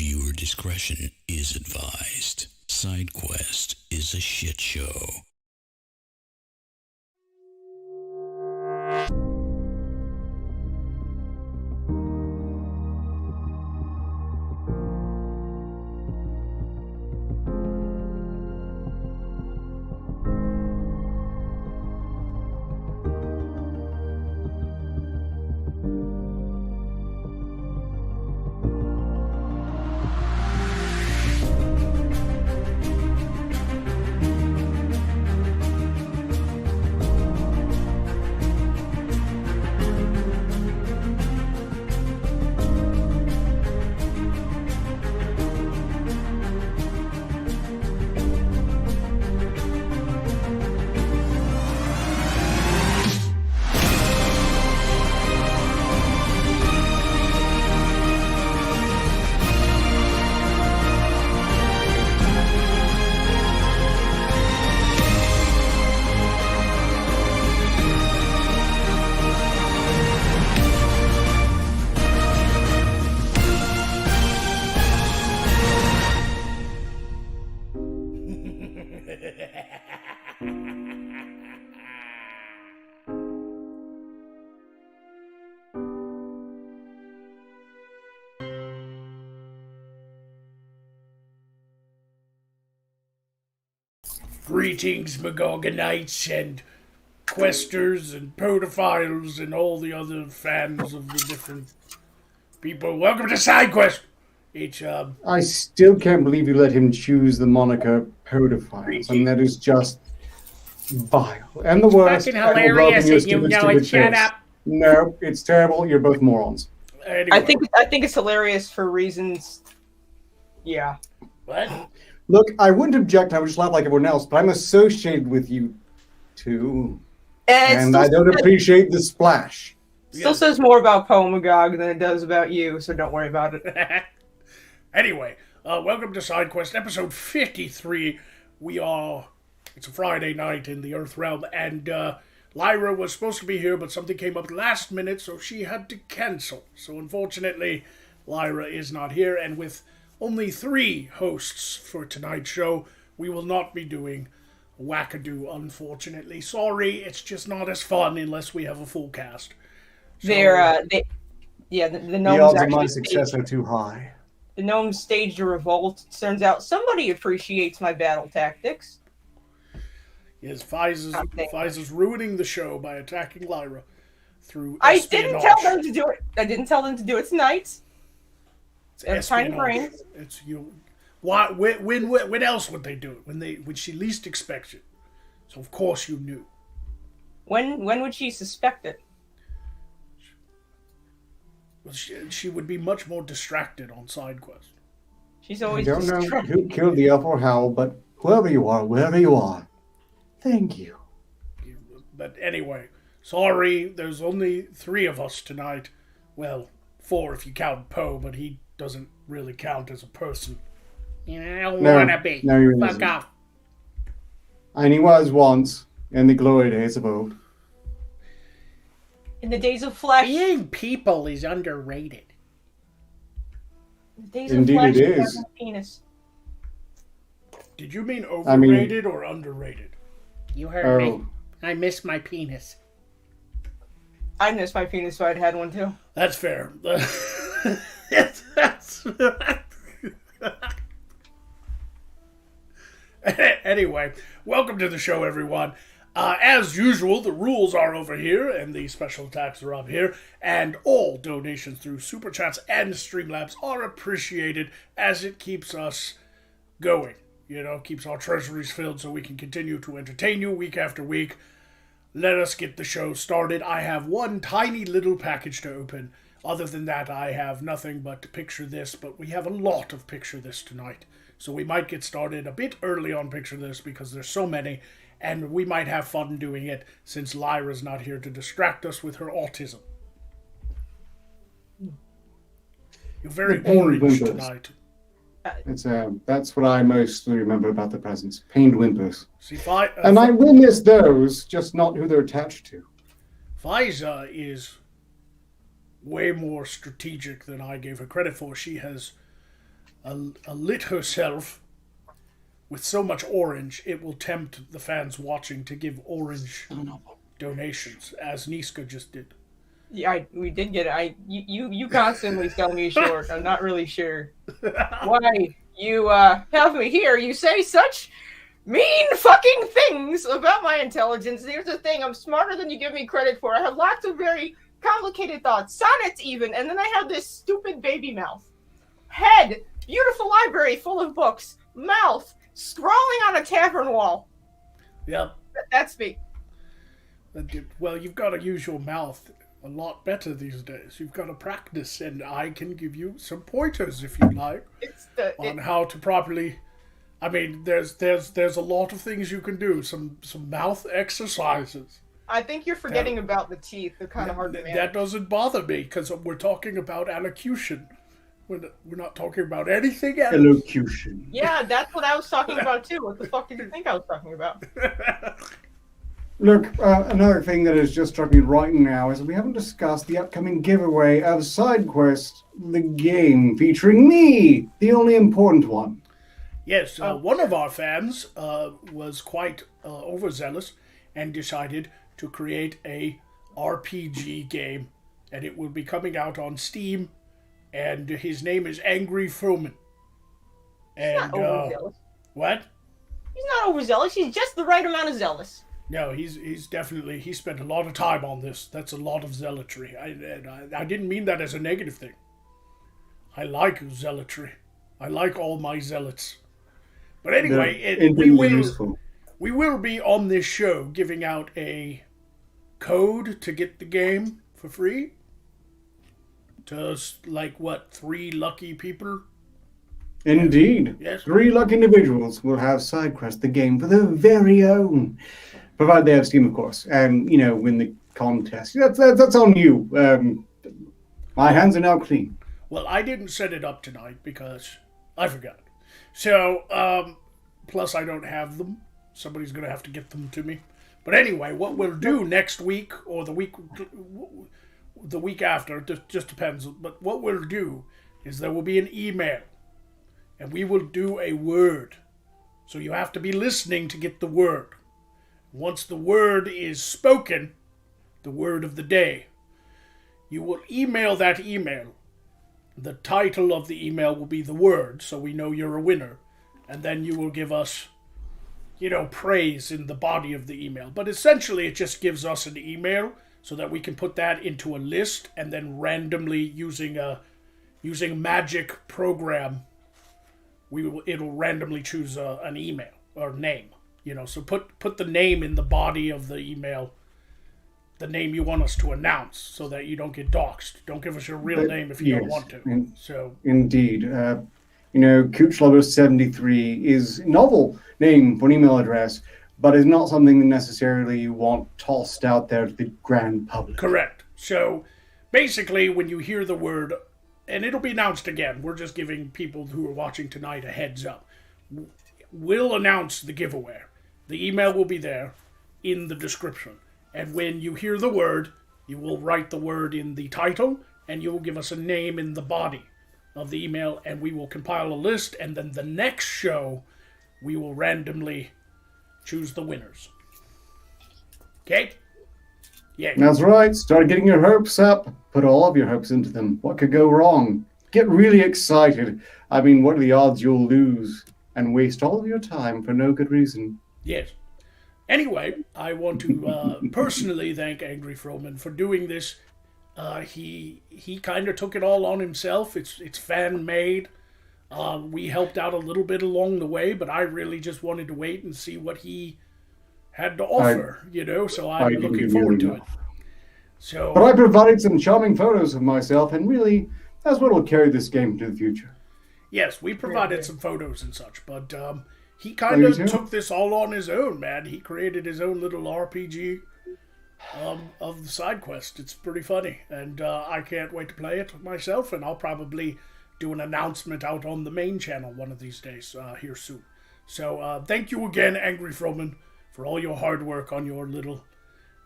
Viewer discretion is advised. SideQuest is a shit show. Greetings, Magogonites and questers and pedophiles and all the other fans of the different people. Welcome to SideQuest. I still can't believe you let him choose the moniker pedophiles. I mean, that is just vile. And the worst. Fucking hilarious, and you know it. Shut up. No, it's terrible. You're both morons. Anyway. I think it's hilarious for reasons. Yeah. What? Look, I wouldn't object. I would just laugh like everyone else, but I'm associated with you two. And I don't appreciate the splash. Still says more about Poe Magog than it does about you, so don't worry about it. Anyway, welcome to SideQuest, episode 53. It's a Friday night in the Earth realm, and Lyra was supposed to be here, but something came up last minute, so she had to cancel. So unfortunately, Lyra is not here, and with only 3 hosts for tonight's show, we will not be doing Wackadoo, unfortunately. Sorry, it's just not as fun unless we have a full cast. So, the gnomes. The odds of my success are too high. The gnomes staged a revolt. Turns out somebody appreciates my battle tactics. Yes, Fiza's ruining the show by attacking Lyra through I espionage. didn't tell them to do it. I didn't tell them to do it tonight. It's tiny brains. It's you. Why? When else would they do it? When she least expects it. So of course you knew. When would she suspect it? Well, she would be much more distracted on SideQuest. She's always. I don't know who killed the elf or how, but whoever you are, wherever you are, thank you. But anyway, sorry. There's only 3 of us tonight. Well, 4 if you count Poe, but he doesn't really count as a person. I don't want to be. No, you're Fuck off. And he was once in the glory days of old. In the days of flesh. Being people is underrated. In the days Indeed of flesh, it is. Penis. Did you mean overrated or underrated? You heard me. I miss my penis. I miss my penis, so I'd had one too. That's fair. Anyway, welcome to the show, everyone. As usual, the rules are over here, and the special attacks are up here, and all donations through Super Chats and Streamlabs are appreciated as it keeps us going. You know, keeps our treasuries filled so we can continue to entertain you week after week. Let us get the show started. I have one tiny little package to open. Other than that, I have nothing but Picture This, but we have a lot of Picture This tonight. So we might get started a bit early on Picture This because there's so many, and we might have fun doing it since Lyra's not here to distract us with her autism. You're very orange tonight. That's what I mostly remember about the presents. Pained whimpers. See, and I will miss those, just not who they're attached to. Fiza is way more strategic than I gave her credit for. She has lit herself with so much orange, it will tempt the fans watching to give orange donations, as Niska just did. Yeah, we did get it. You constantly sell me short. I'm not really sure why you have me here. You say such mean fucking things about my intelligence. Here's the thing: I'm smarter than you give me credit for. I have lots of very complicated thoughts, sonnets even, and then I have this stupid baby mouth. Head, beautiful library full of books. Mouth, scrawling on a tavern wall. Yep. That's me. Well, you've got to use your mouth a lot better these days. You've got to practice, and I can give you some pointers if you like on how to properly. I mean, there's a lot of things you can do. Some mouth exercises. I think you're forgetting about the teeth. They're kind of hard to manage. That doesn't bother me because we're talking about elocution. We're not talking about anything else. Elocution. Yeah, that's what I was talking about too. What the fuck did you think I was talking about? Look, another thing that has just struck me right now is that we haven't discussed the upcoming giveaway of SideQuest, the game featuring me, the only important one. Yes, one of our fans was quite overzealous and decided to create a RPG game, and it will be coming out on Steam, and his name is Angry Froman. He's not overzealous. What? He's not overzealous. He's just the right amount of zealous. No, he's definitely, he spent a lot of time on this. That's a lot of zealotry. I didn't mean that as a negative thing. I like zealotry. I like all my zealots. But anyway, we will be on this show giving out a code to get the game for free to, like, what, 3 lucky people? Indeed. Yes. 3 lucky individuals will have SideQuest, the game, for their very own. Provided they have Steam, of course, and, win the contest. That's on you. My hands are now clean. Well, I didn't set it up tonight because I forgot. So, plus I don't have them. Somebody's going to have to get them to me. But anyway, what we'll do next week or the week after, it just depends. But what we'll do is there will be an email, and we will do a word. So you have to be listening to get the word. Once the word is spoken, the word of the day, you will email that email. The title of the email will be the word, so we know you're a winner. And then you will give us, praise in the body of the email. But essentially, it just gives us an email so that we can put that into a list, and then randomly using a magic program, it'll randomly choose an email or name. So put the name in the body of the email, the name you want us to announce, so that you don't get doxxed. Don't give us your real name if you don't want to. Indeed. Coochlover73 is a novel name for an email address, but is not something necessarily you want tossed out there to the grand public. Correct. So basically, when you hear the word, and it'll be announced again, we're just giving people who are watching tonight a heads up. We'll announce the giveaway. The email will be there in the description. And when you hear the word, you will write the word in the title, and you will give us a name in the body of the email, and we will compile a list, and then the next show, we will randomly choose the winners. Okay? Yeah. That's right. Start getting your hopes up. Put all of your hopes into them. What could go wrong? Get really excited. I mean, what are the odds you'll lose and waste all of your time for no good reason? Yes. Anyway, I want to personally thank Angry Froman for doing this. He kind of took it all on himself. It's fan-made. We helped out a little bit along the way, but I really just wanted to wait and see what he had to offer, so I'm looking forward to it. But I provided some charming photos of myself, and really, that's what will carry this game into the future. Yes, we provided some photos and such, but he kind of took this all on his own, man. He created his own little RPG of the side quest. It's pretty funny, and I can't wait to play it myself, and I'll probably do an announcement out on the main channel one of these days here soon. So thank you again, Angry Froman, for all your hard work on your little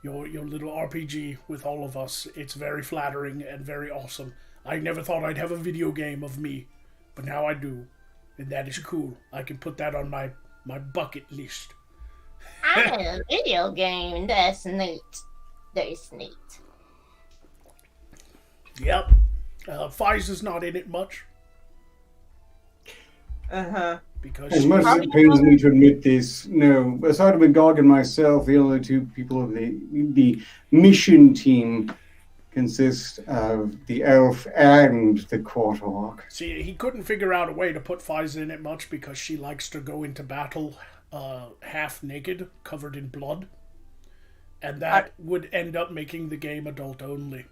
RPG with all of us. It's very flattering and very awesome. I never thought I'd have a video game of me but now I do, and that is cool. I can put that on my bucket list. A video game. That's neat. That's neat. Yep. Pfizer's not in it much. Because As much as it pains me to admit this, no. Aside from Magog and myself, the only two people of the mission team consist of the elf and the court orc. See, he couldn't figure out a way to put Pfizer in it much because she likes to go into battle half naked, covered in blood. And that would end up making the game adult only.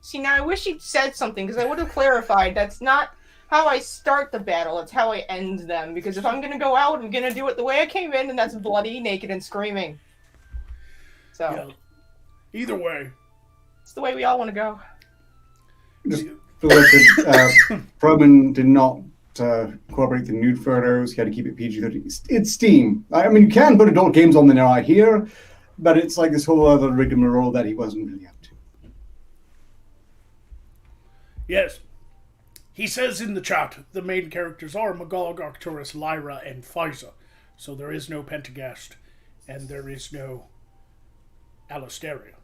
See, now I wish he'd said something, because I would have clarified that's not how I start the battle, it's how I end them. Because if I'm going to go out, I'm going to do it the way I came in, and that's bloody, naked, and screaming. So, yeah. Either way. It's the way we all want to go. Just for the record, Proman did not incorporate the nude photos. He had to keep it PG-13. It's Steam. I mean, you can put adult games on there now, I hear, but it's like this whole other rigmarole that he wasn't really up to. Yes. He says in the chat, the main characters are Magog, Arcturus, Lyra, and Pfizer. So there is no Pentagast, and there is no Alistaria.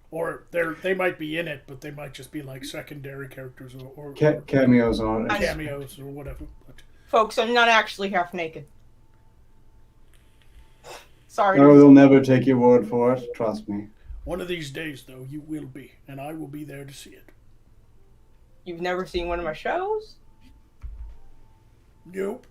Or they might be in it, but they might just be like secondary characters or Cameos on it. Cameos or whatever. But Folks, I'm not actually half naked. Sorry. No, they'll never take your word for it. Trust me. one of these days, though, you will be, and I will be there to see it. You've never seen one of my shows? Nope.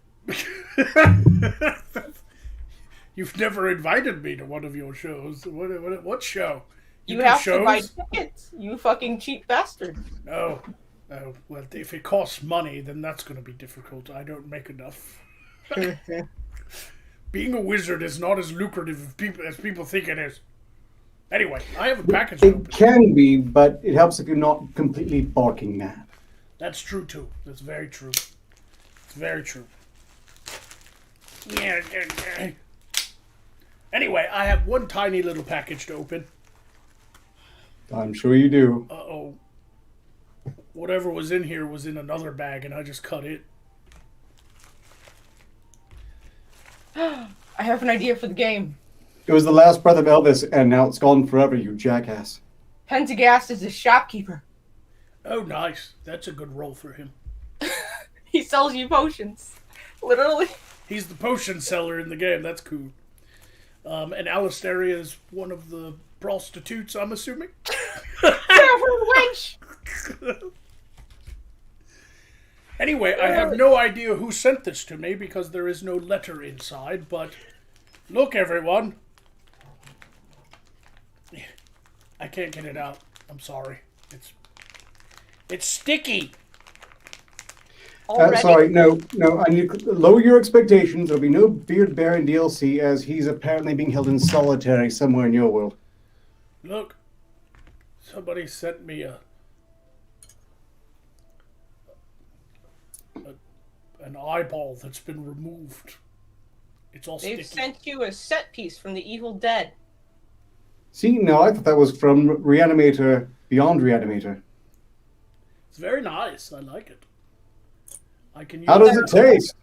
You've never invited me to one of your shows. What show? You have to buy tickets, you fucking cheap bastard. Oh, well, if it costs money, then that's going to be difficult. I don't make enough. Being a wizard is not as lucrative as people think it is. Anyway, I have a package to open. It can be, but it helps if you're not completely barking mad. That's true, too. That's very true. It's very true. Yeah. Anyway, I have one tiny little package to open. I'm sure you do. Uh-oh. Whatever was in here was in another bag, and I just cut it. I have an idea for the game. It was the last breath of Elvis, and now it's gone forever, you jackass. Pentagast is a shopkeeper. Oh, nice. That's a good role for him. He sells you potions. Literally. He's the potion seller in the game. That's cool. And Alistaria is one of the prostitutes, I'm assuming? Wench! Anyway, I have no idea who sent this to me because there is no letter inside, but look, everyone. I can't get it out. I'm sorry. It's sticky. Sorry, no. I need to lower your expectations. There'll be no Beard Baron DLC as he's apparently being held in solitary somewhere in your world. Look, somebody sent me an eyeball that's been removed. It's all sticky. They've sent you a set piece from the Evil Dead. See, no, I thought that was from Reanimator, Beyond Reanimator. It's very nice. I like it. I can use How does it taste?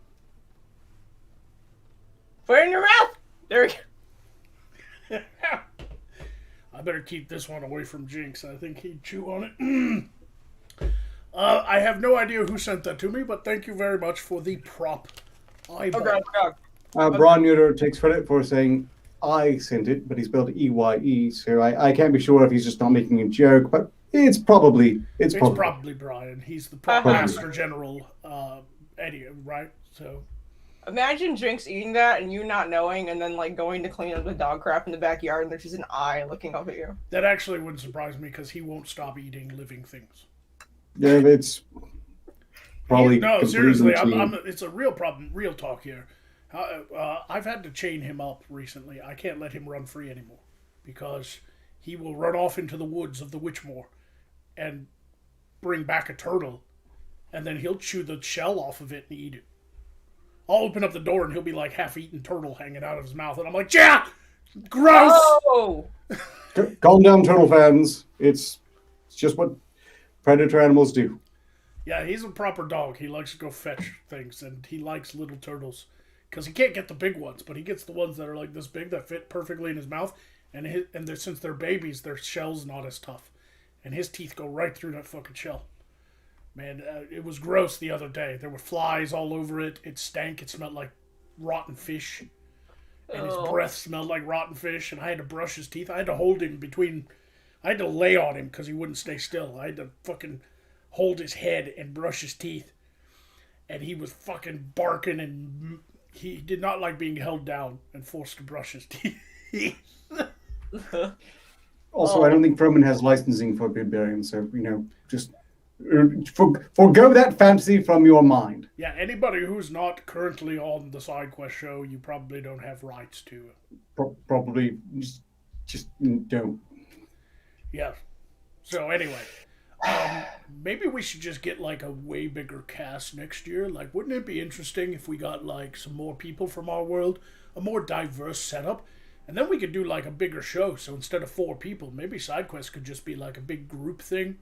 Put it in your mouth. There we go. I better keep this one away from Jinx. I think he'd chew on it. I have no idea who sent that to me, but thank you very much for the prop eyeball. Braun Neuter takes credit for saying I sent it, but he spelled E-Y-E, so I can't be sure if he's just not making a joke, but it's probably Brian. He's the prop master general, Eddie, right? So imagine Jinx eating that and you not knowing, and then like going to clean up the dog crap in the backyard, and there's just an eye looking up at you. That actually wouldn't surprise me because he won't stop eating living things. Yeah, it's probably no. Seriously, it's a real problem. Real talk here. I've had to chain him up recently. I can't let him run free anymore because he will run off into the woods of the Witchmoor and bring back a turtle, and then he'll chew the shell off of it and eat it. I'll open up the door and he'll be like half-eaten turtle hanging out of his mouth, and I'm like, yeah, gross. Oh! Calm down, turtle fans. It's just what predator animals do. Yeah, he's a proper dog. He likes to go fetch things, and he likes little turtles. Because he can't get the big ones, but he gets the ones that are like this big that fit perfectly in his mouth. And since they're babies, their shell's not as tough. And his teeth go right through that fucking shell. Man, it was gross the other day. There were flies all over it. It stank. It smelled like rotten fish. And his breath smelled like rotten fish. And I had to brush his teeth. I had to hold him between... I had to lay on him because he wouldn't stay still. I had to fucking hold his head and brush his teeth. And he was fucking barking, and he did not like being held down and forced to brush his teeth. Also, I don't think Froman has licensing for Barbarian, so, just forgo that fantasy from your mind. Yeah, anybody who's not currently on the side quest show, you probably don't have rights to. Probably just don't. Yeah. So anyway, maybe we should just get like a way bigger cast next year. Like, wouldn't it be interesting if we got like some more people from our world, a more diverse setup, and then we could do like a bigger show. So instead of 4 people, maybe side quests could just be like a big group thing.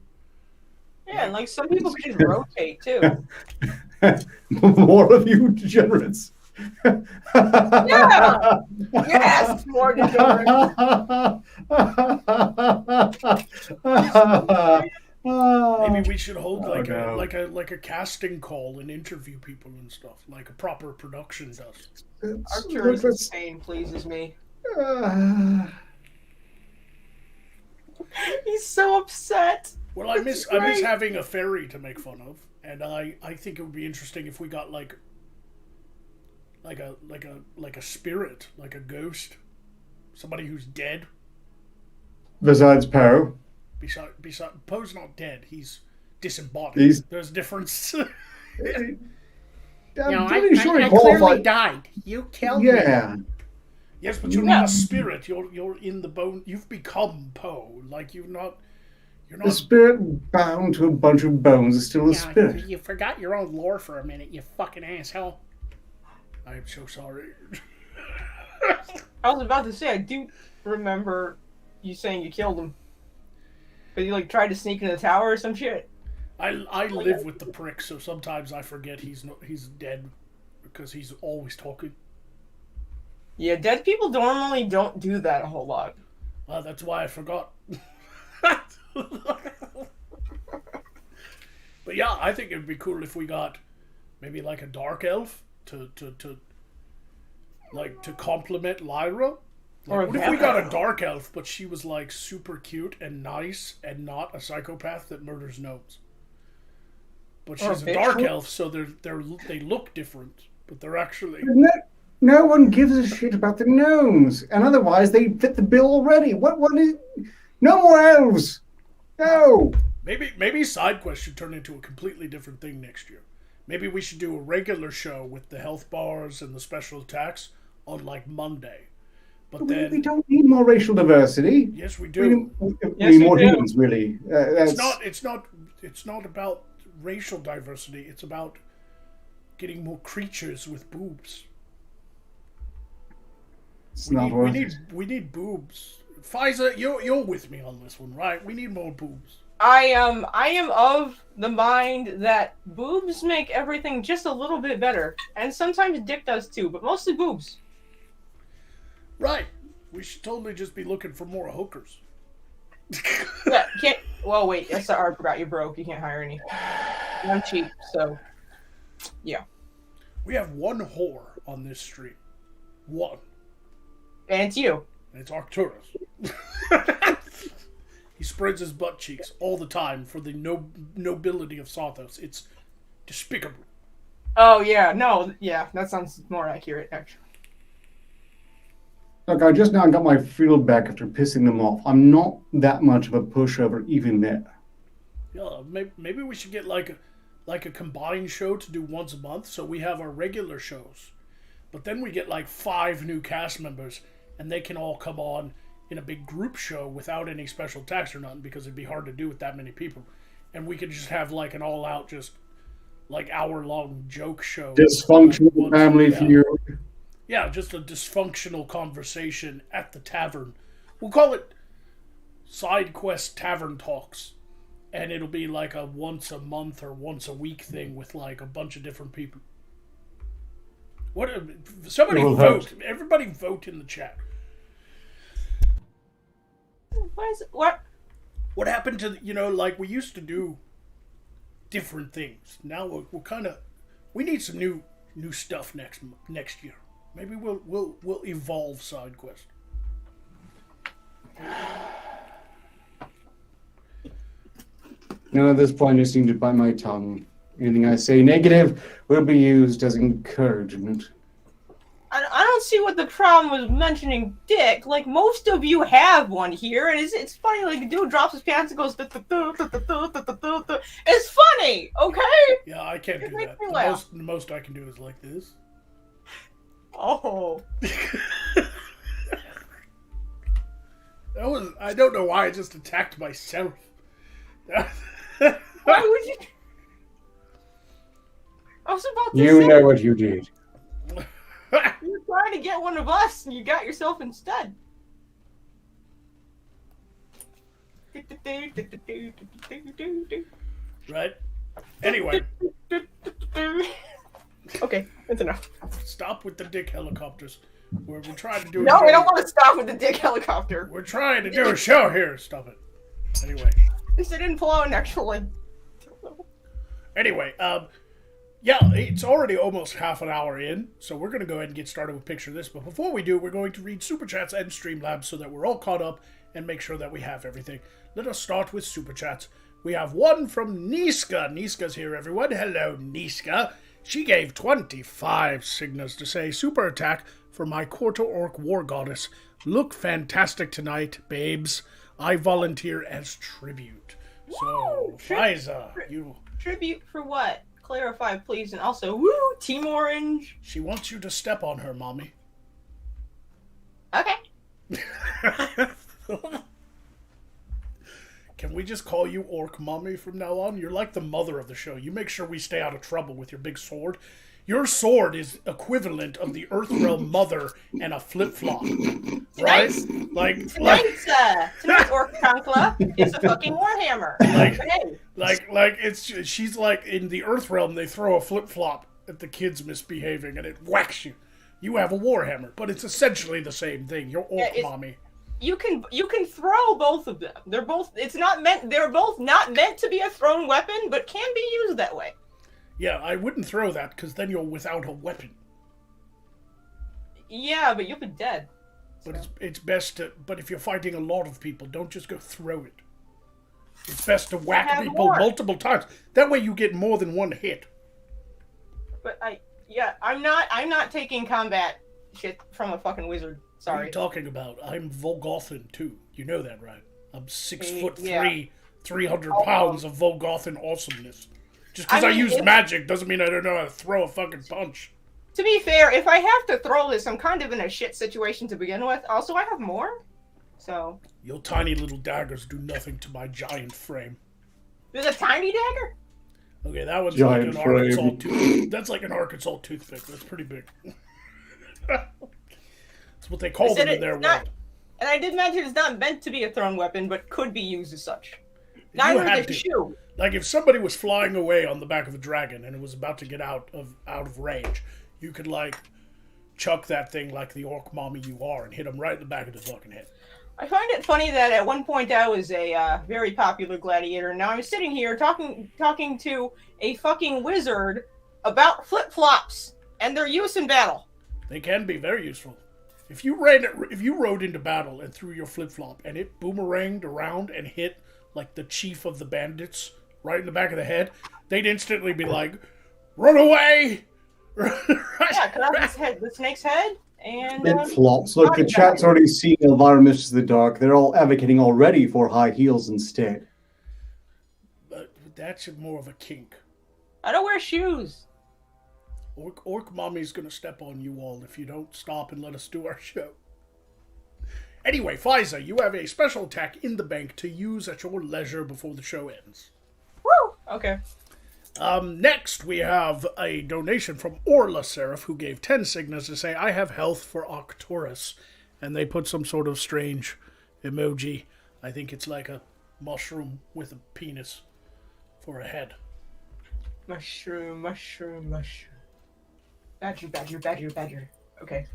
Yeah, and like some people could just rotate too. More of you degenerates. Yeah. Yes, more degenerates. Maybe we should hold like no. a casting call and interview people and stuff, like a proper production does. Arcturus St pleases me. He's so upset. Well, I miss having a fairy to make fun of, and I think it would be interesting if we got like a spirit, like a ghost, somebody who's dead. Besides Poe. Besides Poe's not dead. He's disembodied. There's a difference. I clearly died. You killed me. Yeah. Yes, but you're not a spirit. You're in the bone. You've become Poe. Like you're not. The spirit bound to a bunch of bones is still a spirit. You forgot your own lore for a minute, you fucking asshole. I'm so sorry. I was about to say, I do remember you saying you killed him. But you tried to sneak in the tower or some shit. I live with the prick, so sometimes I forget he's dead because he's always talking. Yeah, dead people normally don't do that a whole lot. That's why I forgot. But yeah, I think it'd be cool if we got maybe like a dark elf to complement Lyra. Like, what if we got a dark elf, but she was like super cute and nice and not a psychopath that murders gnomes? But she's a dark elf, so they look different, but they're actually. No one gives a shit about the gnomes, and otherwise they fit the bill already. What is? No more elves. No. Maybe side quest should turn into a completely different thing next year. Maybe we should do a regular show with the health bars and the special attacks on like Monday. But then we don't need more racial diversity. Yes, we do. We need more humans, really. It's not about racial diversity. It's about getting more creatures with boobs. We need boobs. Pfizer, you're with me on this one, right? We need more boobs. I am of the mind that boobs make everything just a little bit better, and sometimes dick does too, but mostly boobs. Right. We should totally just be looking for more hookers. Yeah, can't. Well, wait. I forgot you're broke. You can't hire any. I'm cheap, so yeah. We have one whore on this street. One. And it's you. And it's Arcturus. He spreads his butt cheeks all the time for the nobility of Sarthos. It's despicable. Oh, yeah. No, yeah. That sounds more accurate, actually. Look, I just now got my field back after pissing them off. I'm not that much of a pushover even there. Yeah, maybe we should get like a combined show to do once a month, so we have our regular shows. But then we get like 5 new cast members, and they can all come on in a big group show without any special text or nothing, because it'd be hard to do with that many people. And we could just have like an all-out, just like hour-long joke show. Dysfunctional family feud. Yeah, just a dysfunctional conversation at the tavern. We'll call it Side Quest Tavern Talks. and it'll be like a once a month or once a week thing with like a bunch of different people. What? Somebody vote! Everybody vote in the chat. What? What happened to like we used to do different things. Now we're kind of we need some new stuff next year. Maybe we'll evolve side quest. At this point, I just need to bite my tongue. Anything I say negative will be used as encouragement. I don't see what the problem was mentioning dick. Like, most of you have one here, and it's funny, like, the dude drops his pants and goes, it's funny, okay? Yeah, I can't do that. The most I can do is like this. Oh. I don't know why I just attacked myself. Why would you? I was about to say. You know what you did. You were trying to get one of us, and you got yourself instead. Right? Anyway. Okay, that's enough. Stop with the dick helicopters. We're trying to do No, we don't want to stop with the dick helicopter. We're trying to do a show here. Stop it. Anyway. At least I didn't pull out an actual, like... Anyway, yeah, it's already almost half an hour in, so we're going to go ahead and get started with Picture This. But before we do, we're going to read Super Chats and Streamlabs so that we're all caught up and make sure that we have everything. Let us start with Super Chats. We have one from Niska. Niska's here, everyone. Hello, Niska. She gave 25 signals to say, Super attack for my Quarter Orc War Goddess. Look fantastic tonight, babes. I volunteer as tribute. So, Fiza, you... Tribute for what? Clarify, please. And also, woo, Team Orange. She wants you to step on her, mommy. Okay. Can we just call you Orc Mommy from now on? You're like the mother of the show. You make sure we stay out of trouble with your big sword. Your sword is equivalent of the Earthrealm Mother and a flip-flop. Right? Tonight's Orc Chancla is a fucking Warhammer. She's like, in the Earthrealm, they throw a flip-flop at the kids misbehaving and it whacks you. You have a Warhammer, but it's essentially the same thing. You're Orc Mommy. You can throw both of them. They're both not meant to be a thrown weapon, but can be used that way. Yeah, I wouldn't throw that because then you're without a weapon. Yeah, but you'll be dead. But it's best to. But if you're fighting a lot of people, don't just go throw it. It's best to whack people multiple times. That way you get more than one hit. But I'm not taking combat shit from a fucking wizard. Sorry. What are you talking about? I'm Volgothan too. You know that, right? I'm 6'3", 300 pounds of Volgothan awesomeness. Just because I use magic doesn't mean I don't know how to throw a fucking punch. To be fair, if I have to throw this, I'm kind of in a shit situation to begin with. Also, I have more, so... Your tiny little daggers do nothing to my giant frame. There's a tiny dagger? Okay, that one's giant like an Arkansas toothpick. That's like an Arkansas toothpick. That's pretty big. That's what they call them in their world. And I did mention it's not meant to be a thrown weapon, but could be used as such. Neither is a shoe. Like if somebody was flying away on the back of a dragon and it was about to get out of range, you could like chuck that thing like the Orc Mommy you are and hit them right in the back of the fucking head. I find it funny that at one point I was a very popular gladiator, and now I'm sitting here talking to a fucking wizard about flip-flops and their use in battle. They can be very useful. If you rode into battle and threw your flip-flop and it boomeranged around and hit like the chief of the bandits right in the back of the head, they'd instantly be like, run away! Yeah, cut off the snake's head, and... It flops. Look, the chat's already seen Elvira Mistress of the Dark. They're all advocating already for high heels instead. But that's more of a kink. I don't wear shoes. Orc Mommy's gonna step on you all if you don't stop and let us do our show. Anyway, Fiza, you have a special attack in the bank to use at your leisure before the show ends. Woo! Okay. Next, we have a donation from Orla Seraph, who gave 10 signals to say, I have health for Arcturus. And they put some sort of strange emoji. I think it's like a mushroom with a penis for a head. Mushroom. Badger. Okay.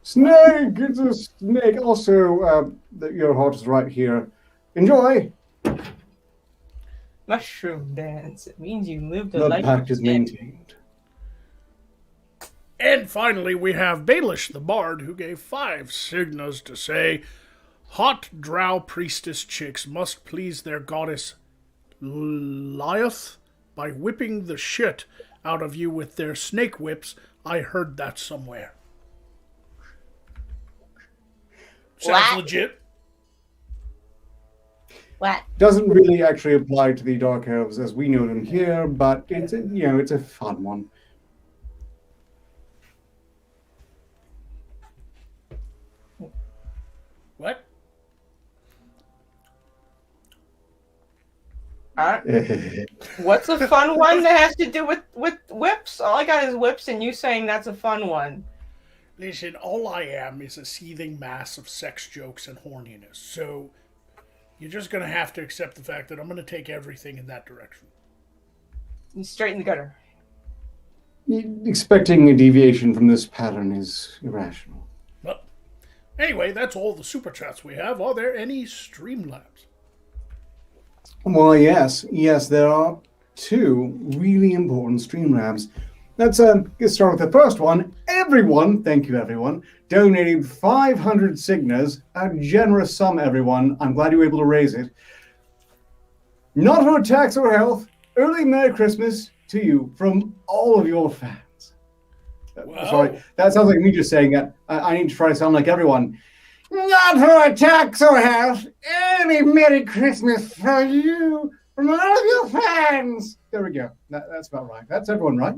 Snake! It's a snake. Also, your heart is right here. Enjoy! Mushroom dance. It means you lived a The life. pact is maintained. And finally, we have Baelish the Bard, who gave 5 signas to say, hot drow priestess chicks must please their goddess Lyoth by whipping the shit out of you with their snake whips. I heard that somewhere. Sounds What? legit. What? Doesn't really actually apply to the Dark Elves as we know them here, but it's a fun one. What? What's a fun one that has to do with whips? All I got is whips, and you saying that's a fun one. Listen, all I am is a seething mass of sex jokes and horniness. So you're just going to have to accept the fact that I'm going to take everything in that direction. Straight in the gutter. Expecting a deviation from this pattern is irrational. But anyway, that's all the super chats we have. Are there any Streamlabs? Well, yes, there are 2 really important Streamlabs. Let's get started with the first one. Everyone, thank you everyone, donated 500 signas, a generous sum everyone. I'm glad you were able to raise it. Not for tax or health, early Merry Christmas to you from all of your fans. Wow. Sorry, that sounds like me just saying that. I need to try to sound like everyone. Not for a tax or health, early Merry Christmas for you from all of your fans. There we go. That's about right. That's everyone, right?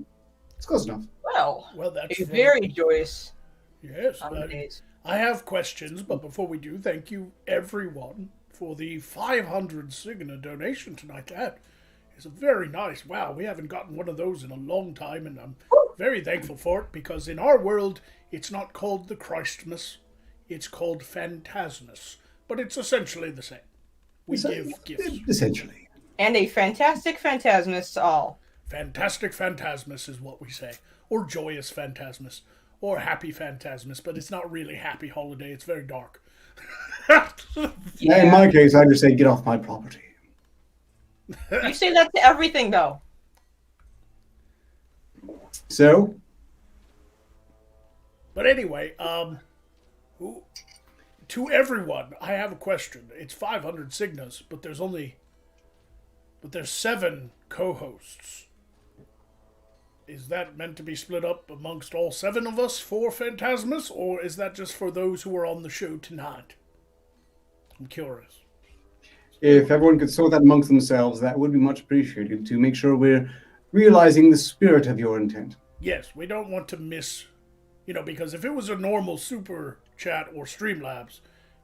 It's close enough. Well, that's a very joyous. Yes. Holidays. I have questions, but before we do, thank you everyone for the 500 Signa donation tonight. That is a very nice. Wow, we haven't gotten one of those in a long time, and I'm very thankful for it because in our world, it's not called the Christmas, it's called Phantasmus, but it's essentially the same. We give gifts. Essentially. And a fantastic Phantasmus to all. Fantastic Phantasmus is what we say, or joyous Phantasmus, or happy Phantasmus, but it's not really happy holiday. It's very dark. Yeah. In my case, I just say, get off my property. You say that to everything, though. So? But anyway, to everyone, I have a question. It's 500 signas, but there's 7 co-hosts. Is that meant to be split up amongst all 7 of us for Phantasmus, or is that just for those who are on the show tonight? I'm curious. If everyone could sort that amongst themselves, that would be much appreciated to make sure we're realizing the spirit of your intent. Yes, we don't want to miss, because if it was a normal super chat or Streamlabs,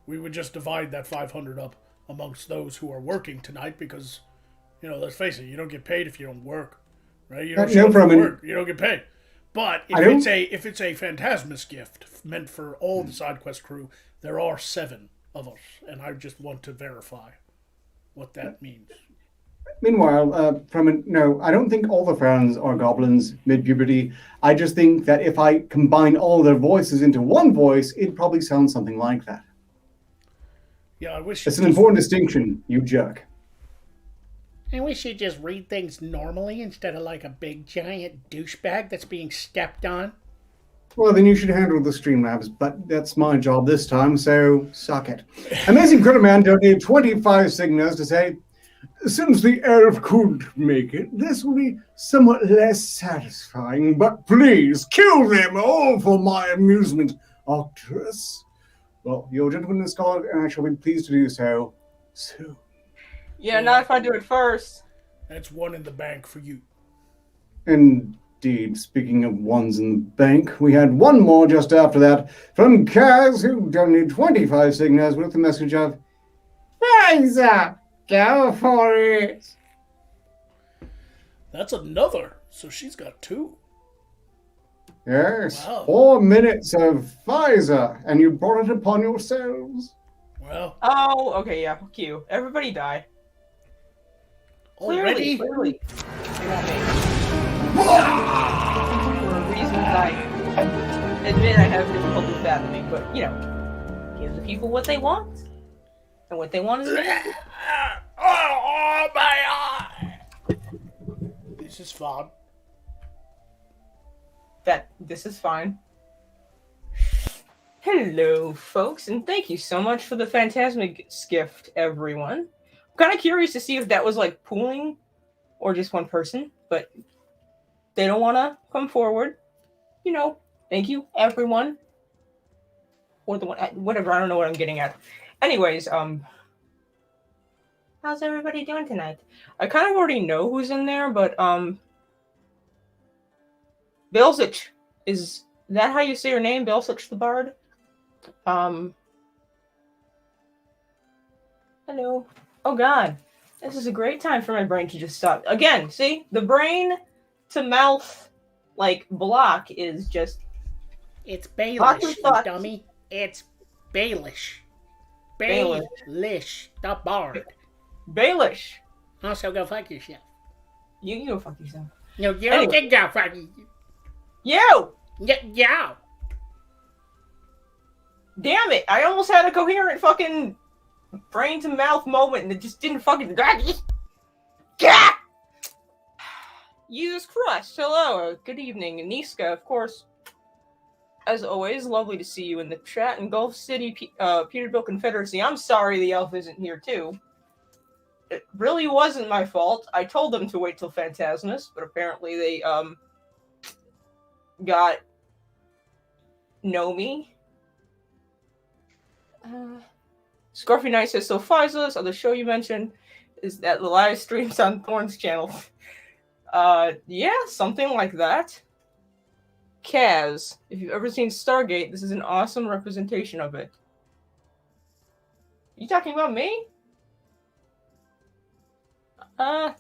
we would just divide that 500 up amongst those who are working tonight because, let's face it, you don't get paid if you don't work. Right? You don't show up for work. You don't get paid. But if it's a Phantasmus gift meant for all the side quest crew, there are 7 of us, and I just want to verify what that means. Meanwhile, I don't think all the fans are goblins mid-puberty. I just think that if I combine all their voices into one voice, it'd probably sound something like that. Yeah, I wish. It's an important distinction, you jerk. I wish you'd just read things normally instead of like a big giant douchebag that's being stepped on. Well, then you should handle the Streamlabs, but that's my job this time, so suck it. Amazing Critter Man donated 25 signas to say, since the elf could make it, this will be somewhat less satisfying, but please kill them all for my amusement, Octus. Well, your gentleman is called, and I shall be pleased to do so soon. Yeah, not if I do it first. That's 1 in the bank for you. Indeed, speaking of ones in the bank, we had 1 more just after that from Kaz, who donated 25 signas with the message of, Rise up, go for it. That's another. So she's got 2. Yes, Wow. 4 minutes of Pfizer, and you brought it upon yourselves. Well. Oh, okay, yeah, fuck you. Everybody die. Already? Clearly. They want me. For reasons I admit I have difficulty fathoming, but, give the people what they want. And what they want is me. Oh my eye! This is fun. This is fine. Hello, folks, and thank you so much for the Phantasmic gift, everyone. I'm kind of curious to see if that was like pooling or just one person, but they don't want to come forward. Thank you, everyone. Or the one, whatever, I don't know what I'm getting at. Anyways, how's everybody doing tonight? I kind of already know who's in there, but, Belzich, is that how you say your name, Belzich the Bard? Hello. Oh god. This is a great time for my brain to just stop. Again, see? The brain to mouth, block is just... It's Baelish, you dummy. It's Baelish. Baelish, the Bard. Baelish. Also, go fuck yourself. You go fuck yourself. No, you don't think go fuck yourself. You! Yeah. Damn it! I almost had a coherent fucking brain to mouth moment and it just didn't fucking... Gah! Jesus Christ, hello, good evening. Niska, of course, as always, lovely to see you in the chat. In Gulf City, Peterbilt Confederacy, I'm sorry the elf isn't here too. It really wasn't my fault. I told them to wait till Phantasmus, but apparently they, got Nomi. Scorpio Knight says, so Pfizer, other show you mentioned, is that the live streams on Thorn's channel. Yeah, something like that. Kaz, if you've ever seen Stargate, this is an awesome representation of it. You talking about me?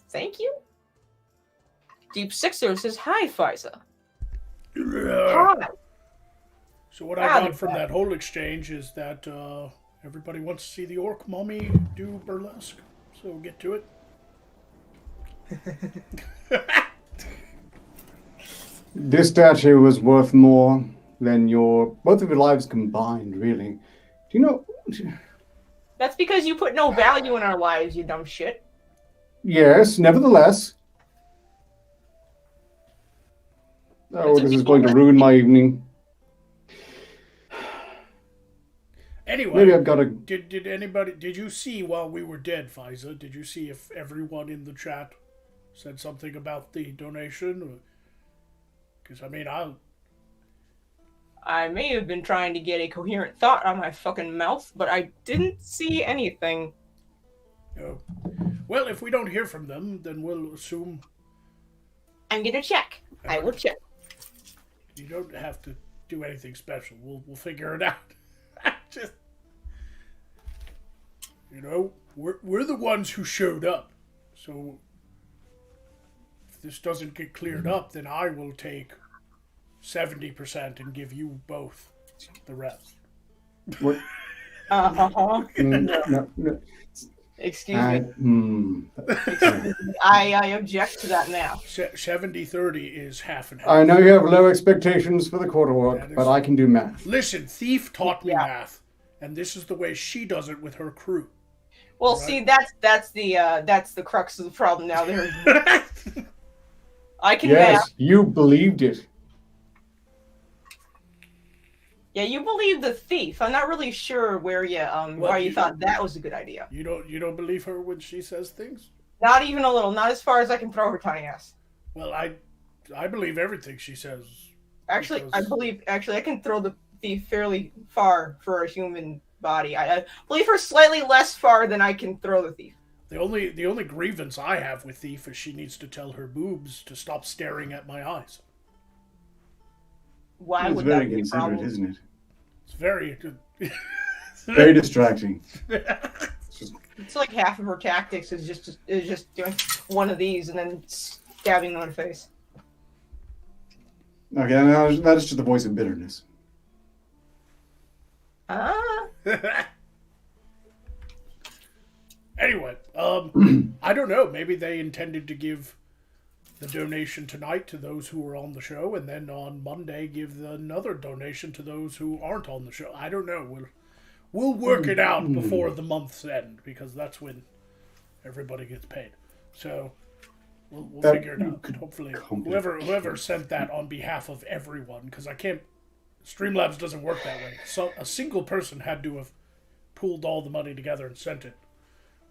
Thank you. Deep Sixer says, hi, Pfizer. Hi. So what I got from that whole exchange is that everybody wants to see the orc mummy do burlesque. So get to it. This statue was worth more than both of your lives combined, really. Do you know? That's because you put no value in our lives, you dumb shit. Yes, nevertheless. Oh, this is going to ruin my evening. Anyway, maybe I've got to... Did you see while we were dead, Pfizer? Did you see if everyone in the chat said something about the donation? Because, I may have been trying to get a coherent thought out of my fucking mouth, but I didn't see anything. Oh. Well, if we don't hear from them, then we'll assume... I'm gonna check. I will check. You don't have to do anything special. We'll figure it out. Just... we're the ones who showed up. So... if this doesn't get cleared up, then I will take 70% and give you both the rest. What? No. Excuse me. I object to that math. 70-30 is half and half. I know you have low expectations for the quarter work, but I can do math. Listen, Thief taught me math, and this is the way she does it with her crew. Well, right? See, that's the crux of the problem now. There. I can math. You believed it. Yeah, you believe the thief. I'm not really sure where why you thought that was a good idea. You don't believe her when she says things? Not even a little. Not as far as I can throw her tiny ass. Well, I believe everything she says. Actually, I can throw the thief fairly far for a human body. I believe her slightly less far than I can throw the thief. The only grievance I have with Thief is she needs to tell her boobs to stop staring at my eyes. Why would that be a problem? Isn't it? It's very... very distracting. It's like half of her tactics is just doing one of these and then stabbing them in the face. Okay, that is just the voice of bitterness. Anyway, I don't know. Maybe they intended to give the donation tonight to those who were on the show, and then on Monday give another donation to those who aren't on the show. I don't know. We'll work it out before the month's end, because that's when everybody gets paid. So we'll figure it out. Hopefully, whoever sent that on behalf of everyone, because I can't. Streamlabs doesn't work that way. So a single person had to have pooled all the money together and sent it.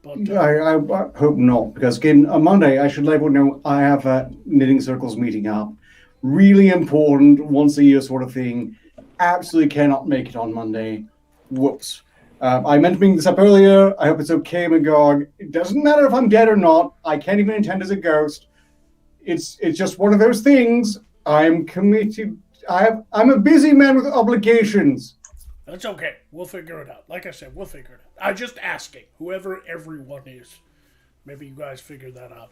But I hope not, because again, on Monday, I should let everyone know I have a Knitting Circles meeting up. Really important, once a year sort of thing. Absolutely cannot make it on Monday. Whoops. I meant to bring this up earlier. I hope it's okay, Magog. It doesn't matter if I'm dead or not. I can't even intend as a ghost. It's just one of those things. I'm committed. I'm a busy man with obligations. that's okay. We'll figure it out. Like I said, we'll figure it out. I'm just asking. Whoever everyone is, maybe you guys figure that out.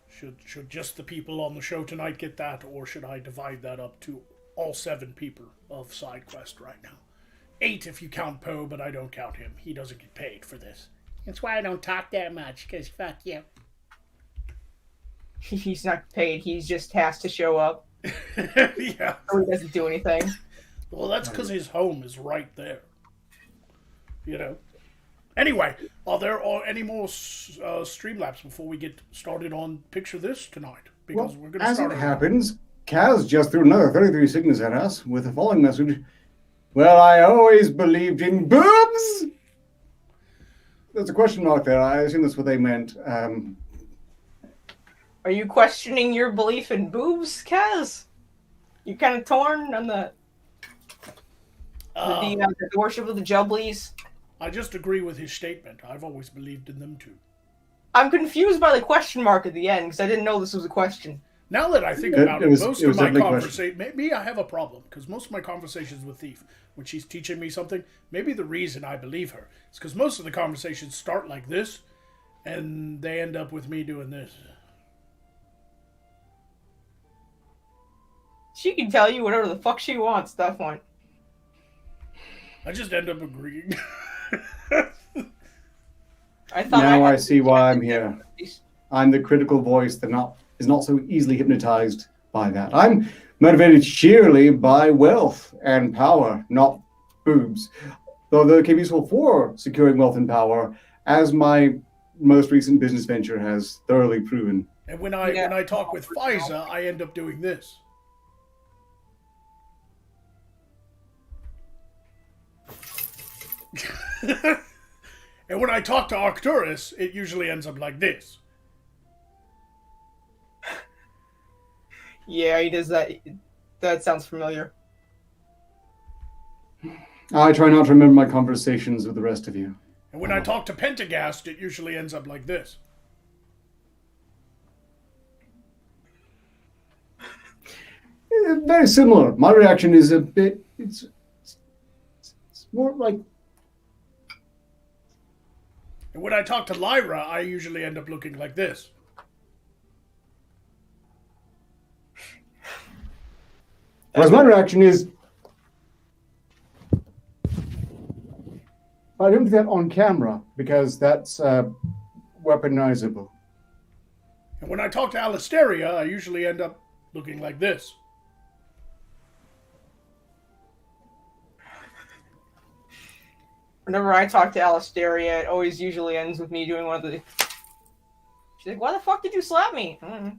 Should just the people on the show tonight get that, or should I divide that up to all 7 people of SideQuest right now? 8 if you count Poe, but I don't count him. He doesn't get paid for this. That's why I don't talk that much, because fuck you. He's not paid. He just has to show up. Yeah. Or he doesn't do anything. Well, that's because his home is right there. You know? Anyway, are there any more Streamlabs before we get started on Picture This tonight? Because we're going to start. As it happens, Kaz just threw another 33 signals at us with the following message. Well, I always believed in boobs! There's a question mark there. I assume that's what they meant. Are you questioning your belief in boobs, Kaz? You kind of torn on the worship of the Jubblies? I just agree with his statement. I've always believed in them too. I'm confused by the question mark at the end because I didn't know this was a question. Now that I think about it, most of my conversations, conversation, maybe I have a problem, because most of my conversations with Thief, when she's teaching me something, maybe the reason I believe her is because most of the conversations start like this, and they end up with me doing this. She can tell you whatever the fuck she wants, that point. I just end up agreeing. Now I see why I'm here. I'm the critical voice that is not so easily hypnotized by that. I'm motivated sheerly by wealth and power, not boobs. Though they can be useful for securing wealth and power, as my most recent business venture has thoroughly proven. And when I talk with Fiza, I end up doing this. And when I talk to Arcturus, it usually ends up like this. Yeah, he does that. That sounds familiar. I try not to remember my conversations with the rest of you. And when I talk to Pentagast, it usually ends up like this. Very similar. My reaction is a bit... It's more like... And when I talk to Lyra, I usually end up looking like this. Whereas my reaction is... I don't do that on camera, because that's weaponizable. And when I talk to Alisteria, I usually end up looking like this. Whenever I talk to Alisteria, it always usually ends with me doing one of the... She's like, why the fuck did you slap me? I don't know.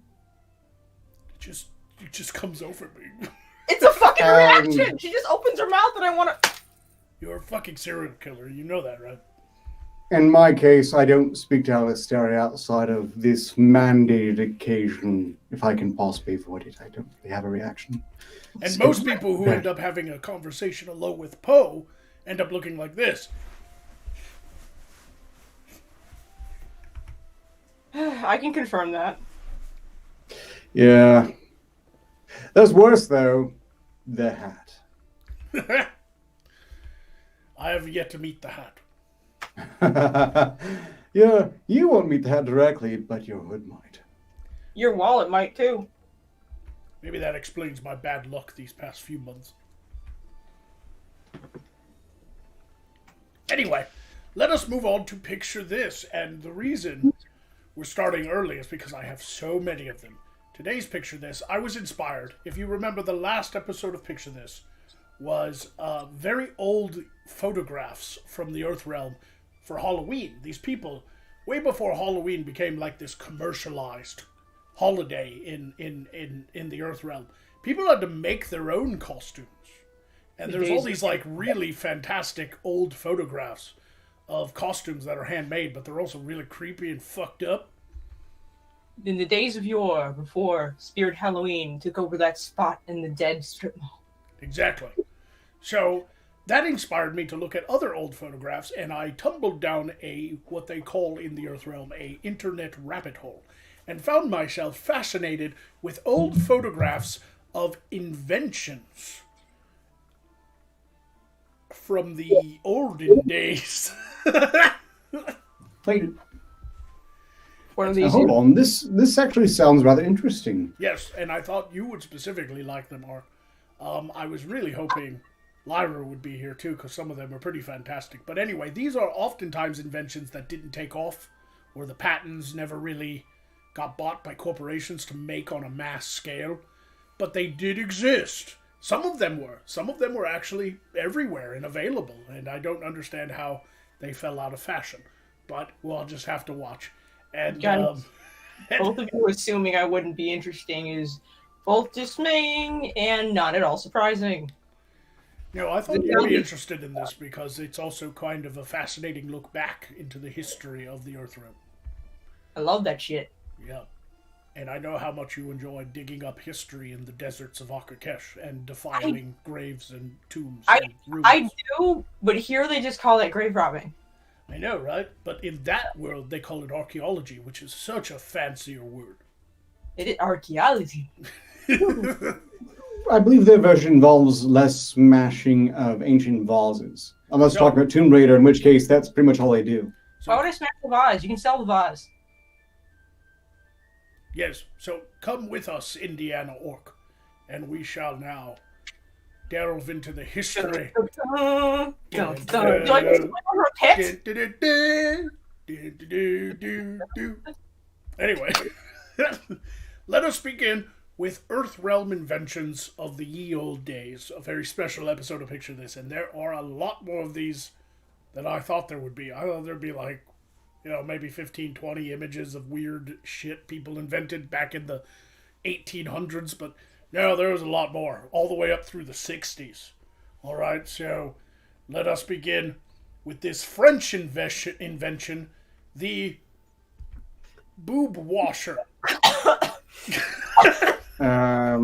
It just comes over me. It's a fucking reaction! She just opens her mouth and I want to... You're a fucking serial killer. You know that, right? In my case, I don't speak to Alistair outside of this mandated occasion. If I can possibly avoid it, I don't really have a reaction. And most people who end up having a conversation alone with Poe end up looking like this. I can confirm that. Yeah. That's worse, though. The hat. I have yet to meet the hat. Yeah, you won't meet the hat directly, but your hood might. Your wallet might, too. Maybe that explains my bad luck these past few months. Anyway, let us move on to Picture This. And the reason we're starting early is because I have so many of them. Today's Picture This, I was inspired. If you remember, the last episode of Picture This was very old photographs from the Earth realm for Halloween. These people, way before Halloween became like this commercialized holiday in the Earth realm, people had to make their own costumes. And there's all these like really fantastic old photographs of costumes that are handmade, but they're also really creepy and fucked up. In the days of yore, before Spirit Halloween took over that spot in the dead strip mall. Exactly. So that inspired me to look at other old photographs, and I tumbled down what they call in the Earth realm a internet rabbit hole, and found myself fascinated with old photographs of inventions from the olden days. Wait, One of these. hold on. This actually sounds rather interesting. Yes, and I thought you would specifically like them, Mark. I was really hoping Lyra would be here too, because some of them are pretty fantastic. But anyway, these are oftentimes inventions that didn't take off, or the patents never really got bought by corporations to make on a mass scale. But they did exist. Some of them were actually everywhere and available, and I don't understand how they fell out of fashion. But we'll just have to watch. And Both of you assuming I wouldn't be interesting is both dismaying and not at all surprising. I thought you'd be interested in this because it's also kind of a fascinating look back into the history of the Earth realm. I love that shit. Yeah. And I know how much you enjoy digging up history in the deserts of Akakesh and defiling graves and tombs and ruins. I do, but here they just call it grave robbing. I know, right? But in that world, they call it archaeology, which is such a fancier word. It is archaeology. I believe their version involves less smashing of ancient vases. Unless talking about Tomb Raider, in which case that's pretty much all they do. Why would I smash the vase? You can sell the vase. Yes, so come with us, Indiana Orc, and we shall now delve into the history. Do I need to her pet? Anyway, let us begin with Earth Realm inventions of the ye old days. A very special episode of Picture This, and there are a lot more of these than I thought there would be. I thought there'd be like, maybe 15, 20 images of weird shit people invented back in the 1800s, but no, there was a lot more, all the way up through the 60s. All right, so let us begin with this French invention, the boob washer. I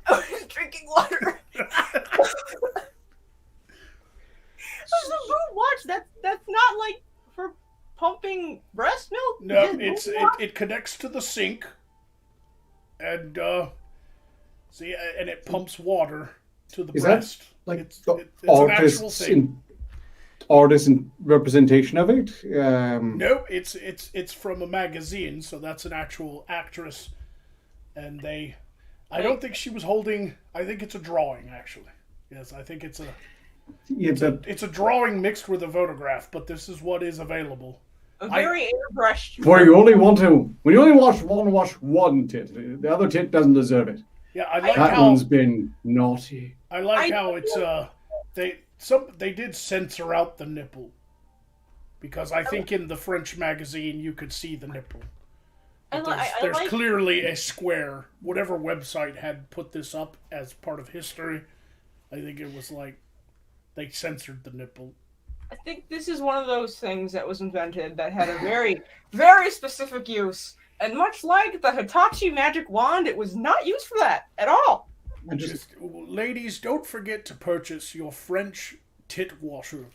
was drinking water. This is a boob watch. That's not like for pumping breast milk. No, it connects to the sink, and and it pumps water to the breast. Like it's the an actual thing. Artist representation of it? No, it's from a magazine, so that's an actual actress, and I don't think she was holding. I think it's a drawing, actually. Yes, I think it's a drawing mixed with a photograph, but this is what is available. A very airbrushed. When you only want to watch one tit, the other tit doesn't deserve it. Yeah, I like that how one's been naughty. I like how it's they did censor out the nipple, because I think in the French magazine you could see the nipple. There's clearly a square. Whatever website had put this up as part of history, I think it was like they censored the nipple. I think this is one of those things that was invented that had a very, very specific use. And much like the Hitachi magic wand, it was not used for that at all. Ladies, don't forget to purchase your French tit washer.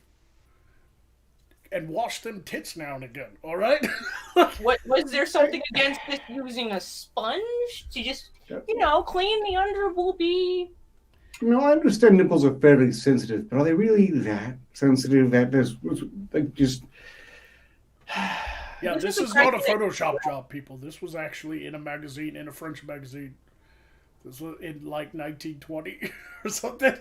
And wash them tits now and again, all right? Was there something against this using a sponge to just, clean the underbooby? I understand nipples are fairly sensitive, but are they really that sensitive that there's like just... Yeah, this is not a Photoshop job, people. This was actually in a magazine, in a French magazine. This was in like 1920 or something.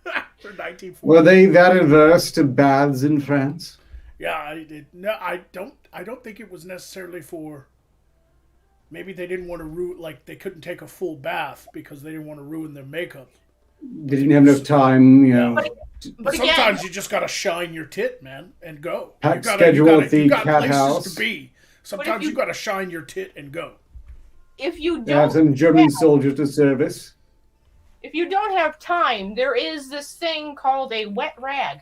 Or 1940. Were they that averse to baths in France? Yeah, I don't think it was necessarily for. Maybe they didn't want to ruin. Like they couldn't take a full bath because they didn't want to ruin their makeup. They didn't have enough time, you know. But again, sometimes you just gotta shine your tit, man, and go. Packed schedule at the cat places house. to be. Sometimes you gotta shine your tit and go. If you They have don't some German soldiers to service. if you don't have time, there is this thing called a wet rag.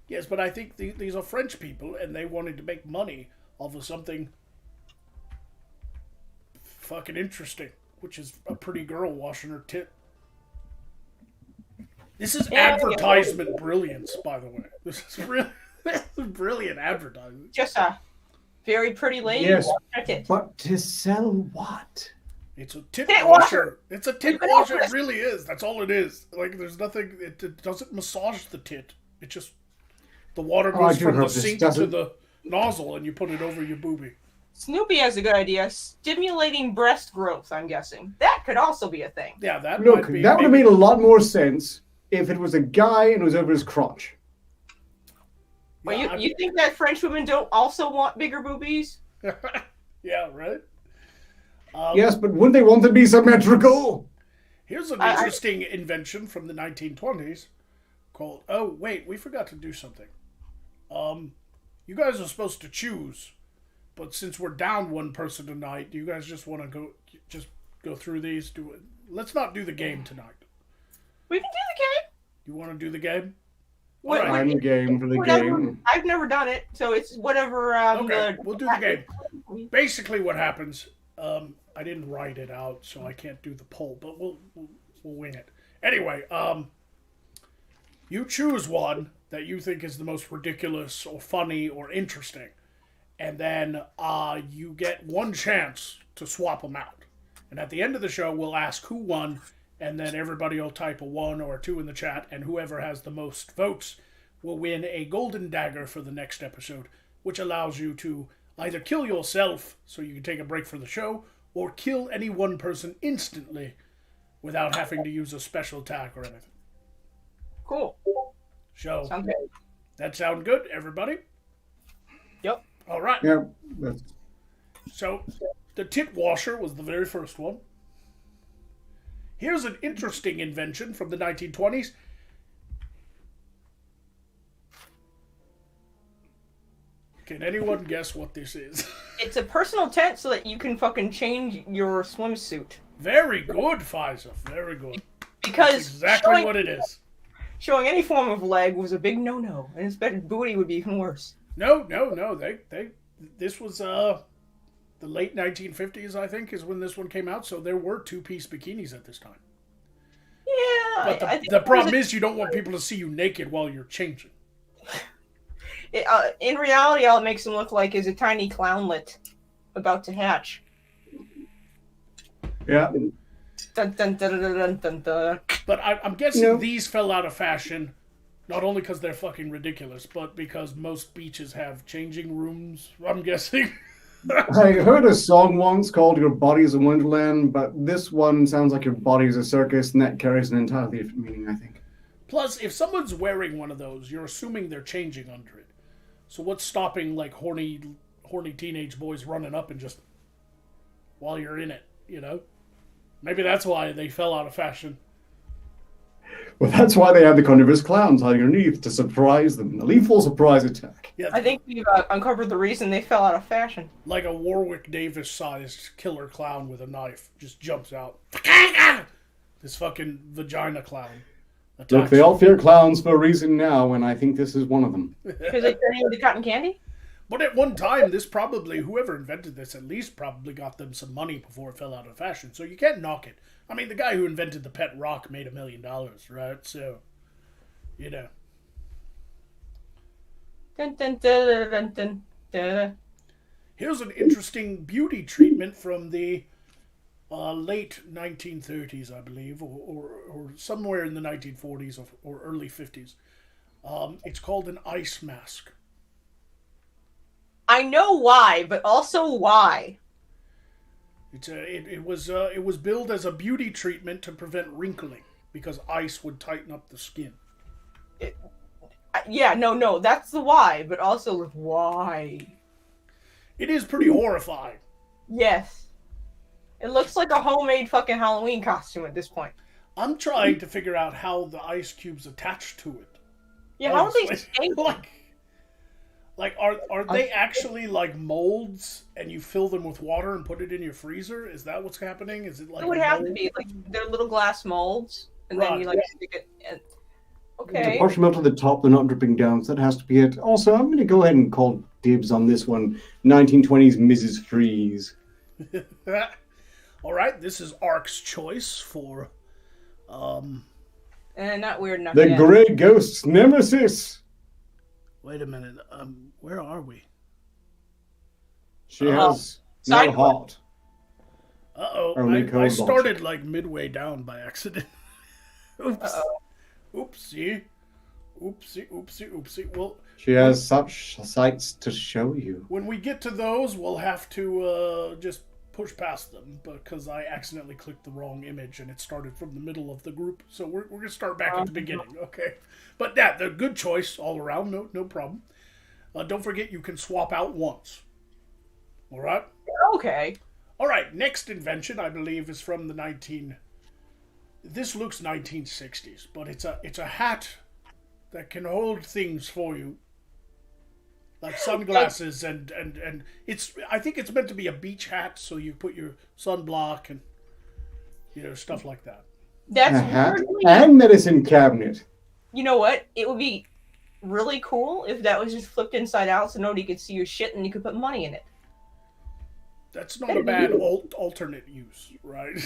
Yes, but I think these are French people, and they wanted to make money off of something fucking interesting, which is a pretty girl washing her tit. This is advertisement brilliance, by the way. This is really brilliant advertising. Just a very pretty lady. Yes, washing it. but to sell what? It's a tit Tit washer. washer. It's a tit washer. It really is. That's all it is. Like, there's nothing. It doesn't massage the tit. It just the water goes from the sink to the nozzle, and you put it over your boobie. Snoopy has a good idea. Stimulating breast growth, I'm guessing. That could also be a thing. Yeah, that Look, might be. that would have made a lot more sense if it was a guy and it was over his crotch. Well, Yeah, you think that French women don't also want bigger boobies? yeah, right. Yes, but wouldn't they want to be symmetrical? Here's an interesting invention from the 1920s called. Oh wait, we forgot to do something. You guys are supposed to choose, but since we're down one person tonight, do you guys just want to go through these? Do it. Let's not do the game tonight. We can do the game. You want to do the game? What, Alright. I'm game for the whatever. game. I've never done it, so it's whatever. Okay, we'll do the game. Basically, what happens? I didn't write it out, so I can't do the poll, but we'll wing it. Anyway, you choose one that you think is the most ridiculous or funny or interesting, and then you get one chance to swap them out. And at the end of the show, we'll ask who won, and then everybody will type a 1 or a 2 in the chat, and whoever has the most votes will win a golden dagger for the next episode, which allows you to either kill yourself so you can take a break from the show, or kill any one person instantly without having to use a special attack or anything. Cool. So, Sounds good. that sound good, everybody? Yep. All right. Yeah, So, the tit washer was the very first one. Here's an interesting invention from the 1920s. Can anyone guess what this is? It's a personal tent so that you can fucking change your swimsuit. Very good, Pfizer. Very good. Because That's exactly what it is. showing any form of leg was a big no-no, and his booty would be even worse. No. This was the late 1950s, I think, is when this one came out. So there were two-piece bikinis at this time. Yeah, But I think the problem is you don't want people to see you naked while you're changing. in reality, all it makes him look like is a tiny clownlet about to hatch. yeah. Dun, dun, dun, dun, dun, dun, dun. But I'm guessing No. these fell out of fashion, not only because they're fucking ridiculous, but because most beaches have changing rooms, I'm guessing. I heard a song once called Your Body's a Wonderland, but this one sounds like Your Body's a Circus, and that carries an entirely different meaning, I think. Plus, if someone's wearing one of those, you're assuming they're changing under it. So what's stopping, like, horny teenage boys running up and just... while you're in it, you know? Maybe that's why they fell out of fashion. Well, that's why they have the carnivorous clowns hiding underneath to surprise them. A lethal surprise attack. Yeah, I think we've uncovered the reason they fell out of fashion. like a Warwick Davis-sized killer clown with a knife just jumps out. This fucking vagina clown. Look, attacks they you. all fear clowns for a reason now, and I think this is one of them. Because they turn into cotton candy? But at one time, this probably, whoever invented this, at least probably got them some money before it fell out of fashion. So you can't knock it. I mean, the guy who invented the pet rock made $1 million, right? So, you know. Dun, dun, dun, dun, dun, dun. Here's an interesting beauty treatment from the late 1930s, I believe, or somewhere in the 1940s or early 50s. It's called an ice mask. I know why, but also why. It was billed as a beauty treatment to prevent wrinkling because ice would tighten up the skin. Yeah, no, that's the why, but also why. It is pretty horrifying. Yes. It looks like a homemade fucking Halloween costume at this point. I'm trying to figure out how the ice cubes attach to it. Yeah, how are they Honestly. stable? Like are they actually like molds and you fill them with water and put it in your freezer? Is that what's happening? Is it like It would have to be like they're little glass molds, and then you like stick it. And... Okay. To push them out to the top, they're not dripping down, so that has to be it. Also, I'm going to go ahead and call dibs on this one. 1920s Mrs. Freeze. All right, this is Ark's choice for. Not weird enough. The Grey Ghost's nemesis. Wait a minute. Where are we? She has no side heart. Uh-oh. I started like midway down by accident. Oops. Uh-oh. Oopsie. Oopsie. Well, she has such sights to show you. When we get to those, we'll have to just push past them because I accidentally clicked the wrong image and it started from the middle of the group. So we're going to start back at the beginning, okay? But they're good choice all around, no problem. Don't forget you can swap out once. All right? Okay. All right, next invention I believe is from the This looks 1960s, but it's a hat that can hold things for you. Like sunglasses and I think it's meant to be a beach hat, so you put your sunblock and stuff like that. That's a hat weirdly... and medicine cabinet. You know what? It would be really cool if that was just flipped inside out so nobody could see your shit and you could put money in it. That's not a bad alternate use, right?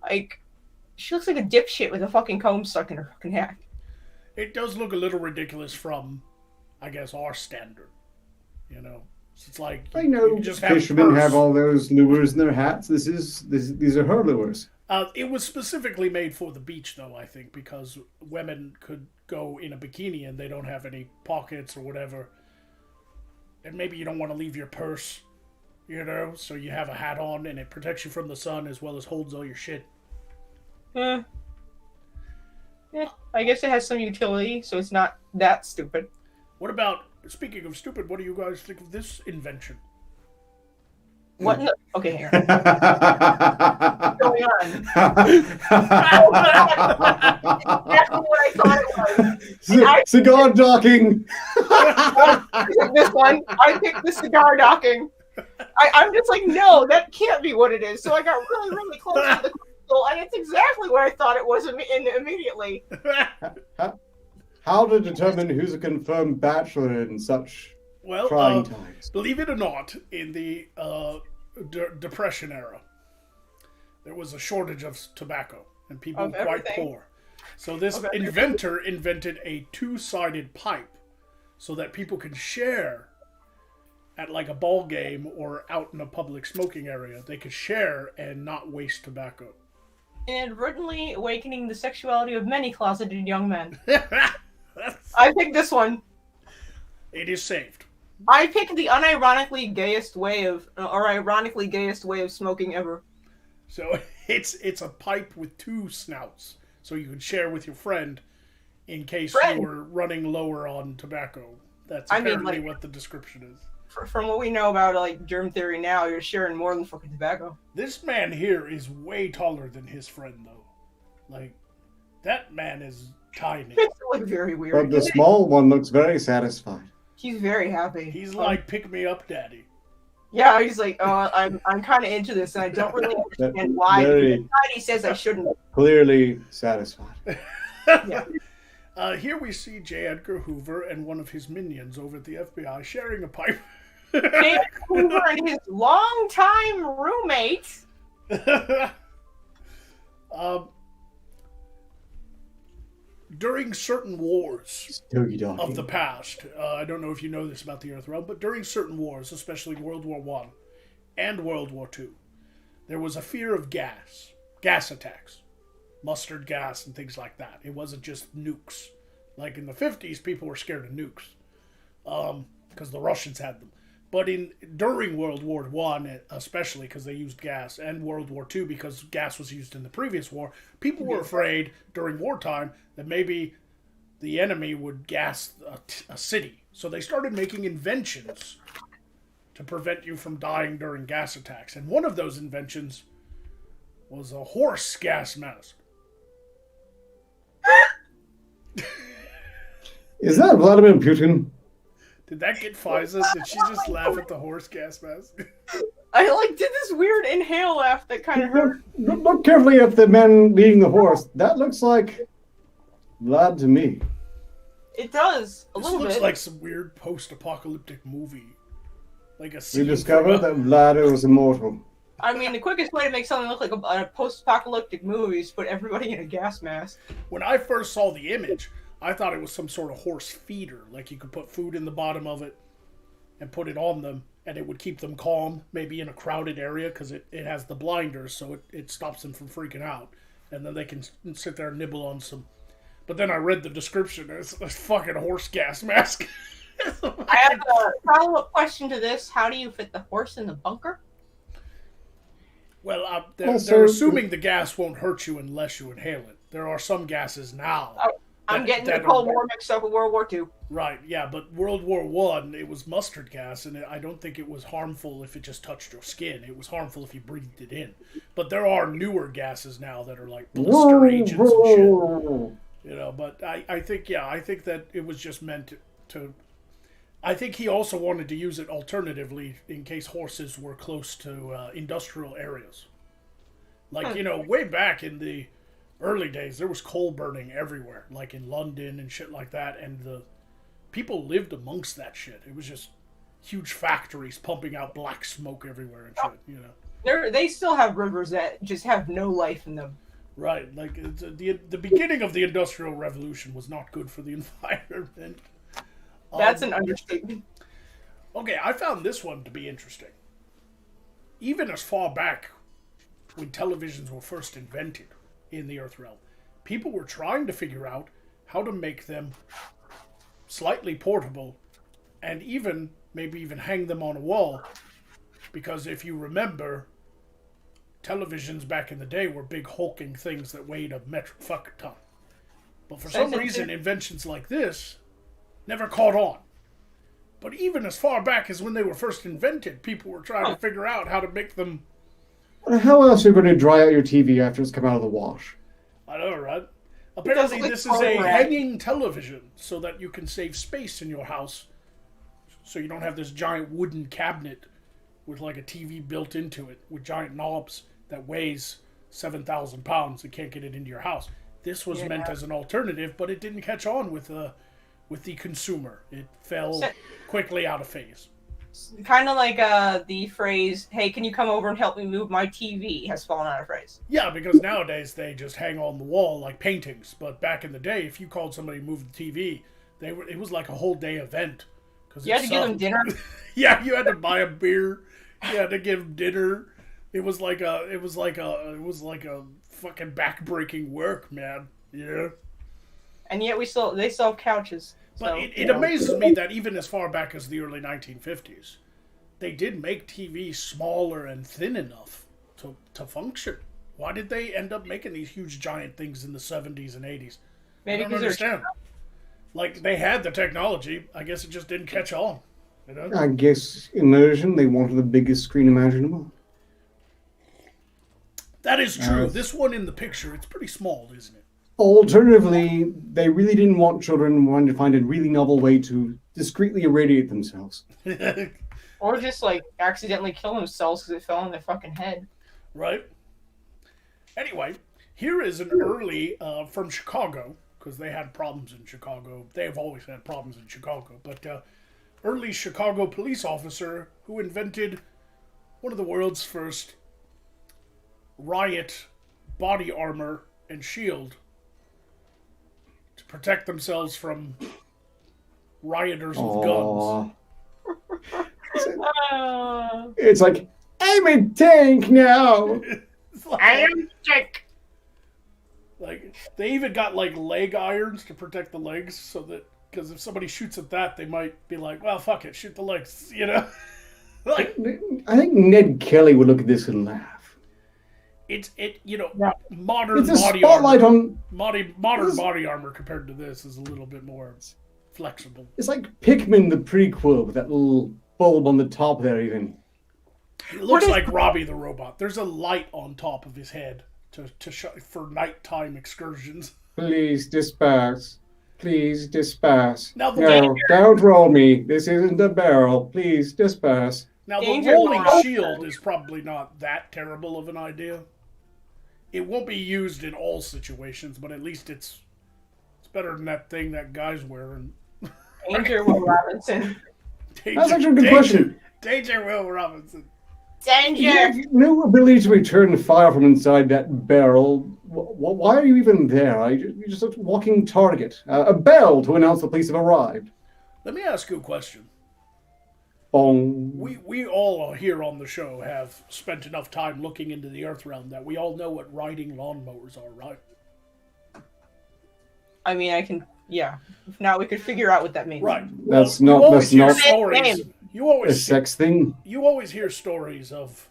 Like, she looks like a dipshit with a fucking comb stuck in her fucking hat. It does look a little ridiculous from, I guess, our standard. It's like I know just fishermen have all those lures in their hats. These are her lures. It was specifically made for the beach, though, I think, because women could go in a bikini and they don't have any pockets or whatever. And maybe you don't want to leave your purse, so you have a hat on and it protects you from the sun as well as holds all your shit. Yeah, I guess it has some utility, so it's not that stupid. What about, speaking of stupid, what do you guys think of this invention? What in the... Okay, here. What's going on? That's what I thought it was. Cigar docking! I picked the cigar docking. I'm just like, no, that can't be what it is. So I got really, really close to the crystal, and it's exactly what I thought it was immediately. How to determine who's a confirmed bachelor in such trying times? Believe it or not, in the Depression era, there was a shortage of tobacco, and people were quite poor. So this inventor invented a two-sided pipe so that people could share at like a ball game or out in a public smoking area. They could share and not waste tobacco. Inadvertently awakening the sexuality of many closeted young men. I picked this one. It is saved. I picked the ironically gayest way of smoking ever. So it's a pipe with two snouts, so you can share with your friend in case you were running lower on tobacco. That's apparently what the description is. From what we know about like germ theory now, you're sharing more than fucking tobacco. This man here is way taller than his friend, though. Like, that man is tiny. It's like very weird. But the small one looks very satisfied. He's very happy. He's like, pick me up, daddy. Yeah, he's like, I'm kind of into this, and I don't really understand why. He says I shouldn't. Clearly satisfied. Yeah. Here we see J. Edgar Hoover and one of his minions over at the FBI sharing a pipe. J. Edgar Hoover and his longtime roommate. During certain wars of the past, I don't know if you know this about the Earth Realm, but during certain wars, especially World War I and World War II, there was a fear of gas attacks, mustard gas and things like that. It wasn't just nukes. Like in the 50s, people were scared of nukes because the Russians had them. But during World War I, especially because they used gas, and World War II because gas was used in the previous war, people were afraid during wartime that maybe the enemy would gas a city. So they started making inventions to prevent you from dying during gas attacks. And one of those inventions was a horse gas mask. Is that Vladimir Putin? Did that get Pfizer? Did she just laugh at the horse gas mask? I like did this weird inhale laugh that kind of hurt. Look carefully at the man leading the horse. That looks like Vlad to me. It does a This little looks bit. like some weird post-apocalyptic movie. Like a We scene discovered from that Vlad was immortal. I mean, the quickest way to make something look like a post-apocalyptic movie is put everybody in a gas mask. When I first saw the image, I thought it was some sort of horse feeder. Like you could put food in the bottom of it and put it on them, and it would keep them calm, maybe in a crowded area, because it has the blinders, so it stops them from freaking out. And then they can sit there and nibble on some. But then I read the description, and it's a fucking horse gas mask. I have a follow-up question to this. How do you fit the horse in the bunker? Well, they're Also- assuming the gas won't hurt you unless you inhale it. There are some gases now. I'm getting the that Cold are- War mixed up with World War II. Right, yeah, but World War One, it was mustard gas, and I don't think it was harmful if it just touched your skin. It was harmful if you breathed it in. But there are newer gases now that are like blister agents and shit. You know, but I think that it was just meant to. I think he also wanted to use it alternatively in case horses were close to industrial areas. Like, you know, way back in the early days, there was coal burning everywhere, like in London and shit like that, and the people lived amongst that shit. It was just huge factories pumping out black smoke everywhere and shit, you know. They still have rivers that just have no life in them. Right, like the beginning of the Industrial Revolution was not good for the environment. That's an understatement. Okay, I found this one to be interesting. Even as far back when televisions were first invented in the Earth realm, people were trying to figure out how to make them slightly portable and maybe even hang them on a wall. Because if you remember, televisions back in the day were big hulking things that weighed a metric fucking ton. But for some reason, inventions like this never caught on. But even as far back as when they were first invented, people were trying to figure out how to make them. How else are you going to dry out your TV after it's come out of the wash? I know, right? Apparently, this is a hanging television so that you can save space in your house. So you don't have this giant wooden cabinet with like a TV built into it with giant knobs that weighs 7,000 pounds and can't get it into your house. This was meant as an alternative, but it didn't catch on with the consumer. It fell quickly out of phase. Kind of like the phrase, hey, can you come over and help me move my TV, has fallen out of phrase. Yeah, because nowadays they just hang on the wall like paintings. But back in the day, if you called somebody to move the TV, it was like a whole day event. You had to give them dinner? Yeah, you had to buy a beer. You had to give them dinner. It was like a fucking backbreaking work, man. Yeah. And yet they still have couches. But So, it amazes me that even as far back as the early 1950s, they did make TV smaller and thin enough to function. Why did they end up making these huge giant things in the 70s and 80s? maybe I don't because understand. Like, they had the technology. I guess it just didn't catch on. You know? I guess immersion, they wanted the biggest screen imaginable. That is true. This one in the picture, it's pretty small, isn't it? Alternatively, they really didn't want children wanting to find a really novel way to discreetly irradiate themselves. Or just like accidentally kill themselves because it fell on their fucking head. Right? Anyway, here is an early from Chicago, because they had problems in Chicago. They have always had problems in Chicago. But early Chicago police officer who invented one of the world's first riot body armor and shield to protect themselves from rioters with guns. It's like, I'm a tank now! I am sick. Like, they even got like leg irons to protect the legs, so that because if somebody shoots at that, they might be like, well, fuck it, shoot the legs, you know. Like, I think Ned Kelly would look at this and laugh. Yeah. modern It's a body spotlight armor. on. Modern body armor compared to this is a little bit more flexible. It's like Pikmin the prequel with that little bulb on the top there, even. It looks like Robbie the robot. There's a light on top of his head for nighttime excursions. Please disperse. Please disperse. Now the No, don't roll me. This isn't a barrel. Please disperse. Now, the Danger rolling zone. shield is probably not that terrible of an idea. It won't be used in all situations, but at least it's better than that thing that guy's wearing. Danger, Will Robinson. That's actually a good question. Danger, Will Robinson. You have Danger! no ability to return fire from inside that barrel. Why are you even there? You're just a walking target. A bell to announce the police have arrived. Let me ask you a question. Bong. We all here on the show have spent enough time looking into the Earth realm that we all know what riding lawnmowers are, right? I mean, yeah. If not, we could figure out what that means. Right. That's Well, not. you always That's hear not stories. You a always sex thing. you always hear stories of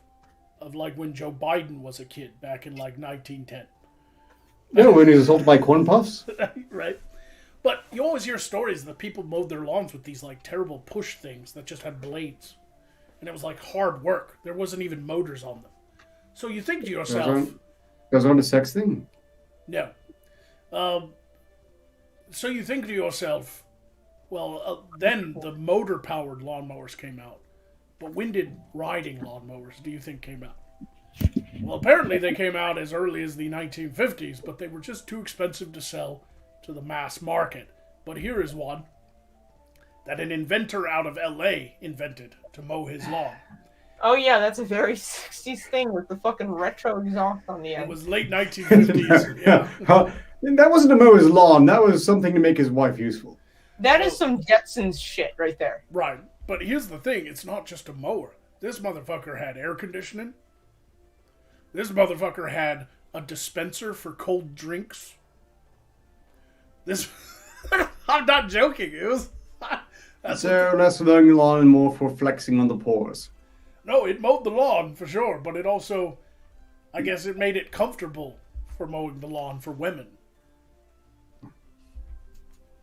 like when Joe Biden was a kid back in like 1910. No, when he was assaulted by corn puffs. Right? But you always hear stories that people mowed their lawns with these like terrible push things that just had blades. And it was like hard work. There wasn't even motors on them. So you think to yourself, Goes on to sex thing. no. So you think to yourself, well, then the motor-powered lawnmowers came out. But when did riding lawnmowers, do you think, came out? Well, apparently they came out as early as the 1950s, but they were just too expensive to sell to the mass market. But here is one that an inventor out of LA invented to mow his lawn. Oh yeah, that's a very 60s thing with the fucking retro exhaust on the It end. was late 1950s. Yeah. That wasn't to mow his lawn. That was something to make his wife useful. That is some Jetsons shit right there. Right. But here's the thing. It's not just a mower. This motherfucker had air conditioning. This motherfucker had a dispenser for cold drinks. This... I'm not joking. It was... So less for mowing the lawn and more for flexing on the pores. No, it mowed the lawn for sure, but it also... I guess it made it comfortable for mowing the lawn for women.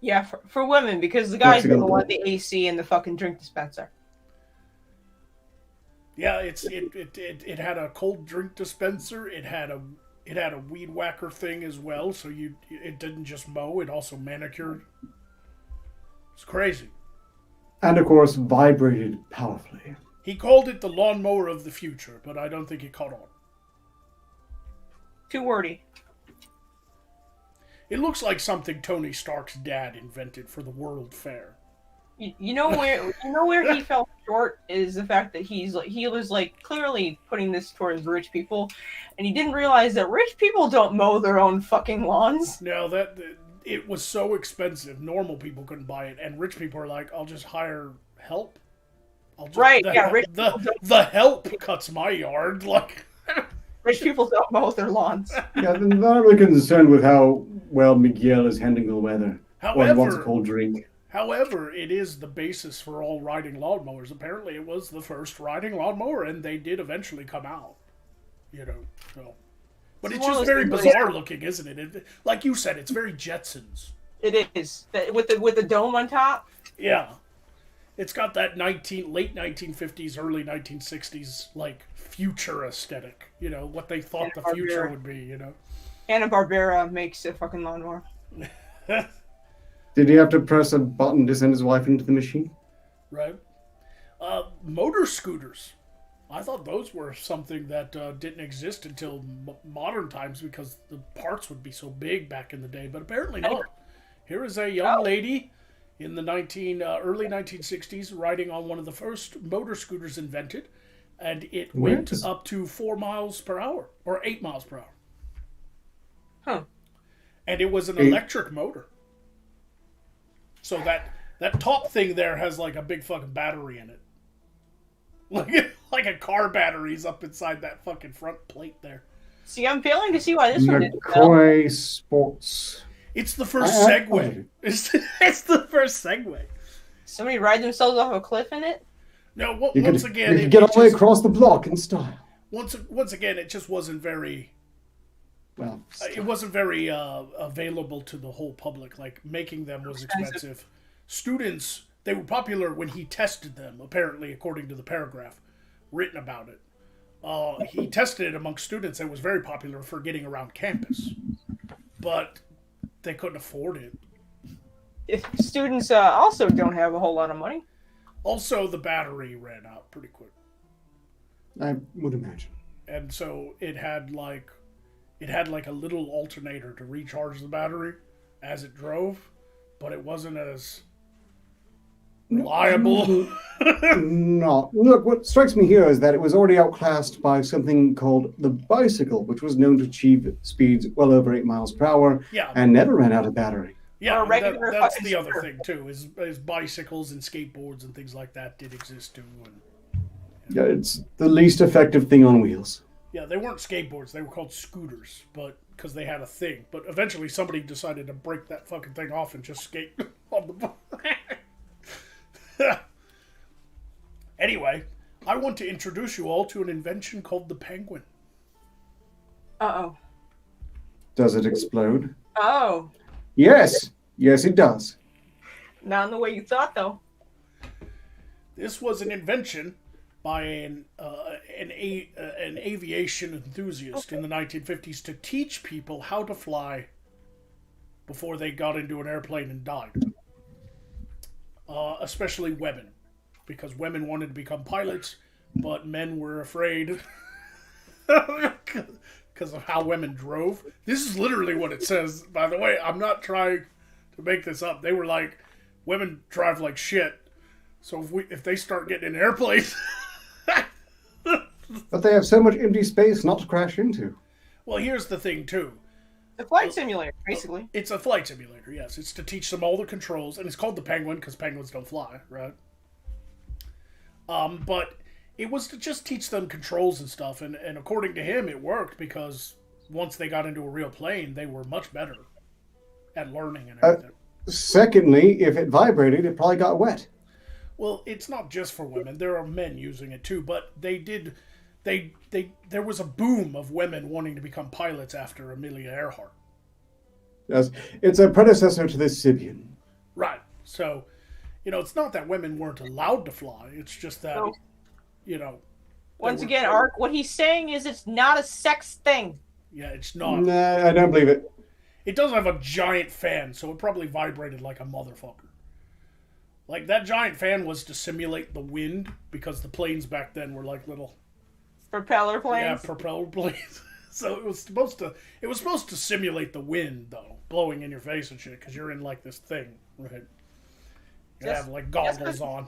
Yeah, for women, because the guys Flexing on don't the want the AC and the fucking drink dispenser. Yeah, it had a cold drink dispenser. It had a weed whacker thing as well, so it didn't just mow, it also manicured. It's crazy. And of course, vibrated powerfully. He called it the lawnmower of the future, but I don't think it caught on. Too wordy. It looks like something Tony Stark's dad invented for the World Fair. You know where he fell short is the fact that he was like clearly putting this towards rich people, and he didn't realize that rich people don't mow their own fucking lawns. No, it was so expensive, normal people couldn't buy it, and rich people are like, I'll just hire help. Rich The help cuts my yard, like. Rich people don't mow their lawns. Yeah, they're not really concerned with how well Miguel is handling the weather. Or he wants a cold drink. However, it is the basis for all riding lawnmowers. Apparently, it was the first riding lawnmower, and they did eventually come out. So. But it's just very bizarre looking, isn't it? Like you said, it's very Jetsons. It is with the dome on top. Yeah, it's got that late 1950s, early 1960s like future aesthetic. What they thought the future would be. Hanna-Barbera makes a fucking lawnmower. Did he have to press a button to send his wife into the machine? Right. Motor scooters. I thought those were something that didn't exist until modern times because the parts would be so big back in the day, but apparently not. Here is a young lady in the early 1960s riding on one of the first motor scooters invented, and it went up to 4 miles per hour, or 8 miles per hour. Huh. And it was an electric motor. So that top thing there has like a big fucking battery in it. Like a car battery's up inside that fucking front plate there. See, I'm failing to see why this one didn't McCoy Sports. It's the first Segway. It's the first Segway. Somebody ride themselves off a cliff in it? No, You once could again... get all the way across the block in style. once again, it just wasn't very. Well, it wasn't very available to the whole public. Like, making them was expensive. Students, they were popular when he tested them, apparently, according to the paragraph written about it. He tested it among students and was very popular for getting around campus. But they couldn't afford it. Students also don't have a whole lot of money. Also, the battery ran out pretty quick. I would imagine. And so it had like a little alternator to recharge the battery as it drove, but it wasn't as reliable. No. Look, what strikes me here is that it was already outclassed by something called the bicycle, which was known to achieve speeds well over 8 miles per hour and never ran out of battery. Yeah, that's the other thing too. Is bicycles and skateboards and things like that did exist too. Yeah, it's the least effective thing on wheels. Yeah, they weren't skateboards. They were called scooters, but because they had a thing. But eventually, somebody decided to break that fucking thing off and just skate on the bike. Anyway, I want to introduce you all to an invention called the penguin. Uh-oh. Does it explode? Oh. Yes, it does. Not in the way you thought, though. This was an invention by an aviation enthusiast in the 1950s to teach people how to fly before they got into an airplane and died. Especially women, because women wanted to become pilots, but men were afraid because of how women drove. This is literally what it says, by the way. I'm not trying to make this up. They were like, women drive like shit, so if they start getting in airplanes... But they have so much empty space not to crash into. Well, here's the thing, too. The flight simulator, basically. It's a flight simulator, yes. It's to teach them all the controls, and it's called the Penguin because penguins don't fly, right? But it was to just teach them controls and stuff, and according to him, it worked because once they got into a real plane, they were much better at learning and everything. Secondly, if it vibrated, it probably got wet. Well, it's not just for women. There are men using it too, but there was a boom of women wanting to become pilots after Amelia Earhart. Yes, it's a predecessor to the Sibian. Right. So, it's not that women weren't allowed to fly. It's just that, Once again, Ark, what he's saying is it's not a sex thing. Yeah, it's not. Nah, I don't believe it. It does have a giant fan, so it probably vibrated like a motherfucker. Like, that giant fan was to simulate the wind, because the planes back then were like little... Propeller planes? Yeah, propeller planes. So it was supposed to simulate the wind, though, blowing in your face and shit, because you're in, like, this thing, right? You have, like, goggles on.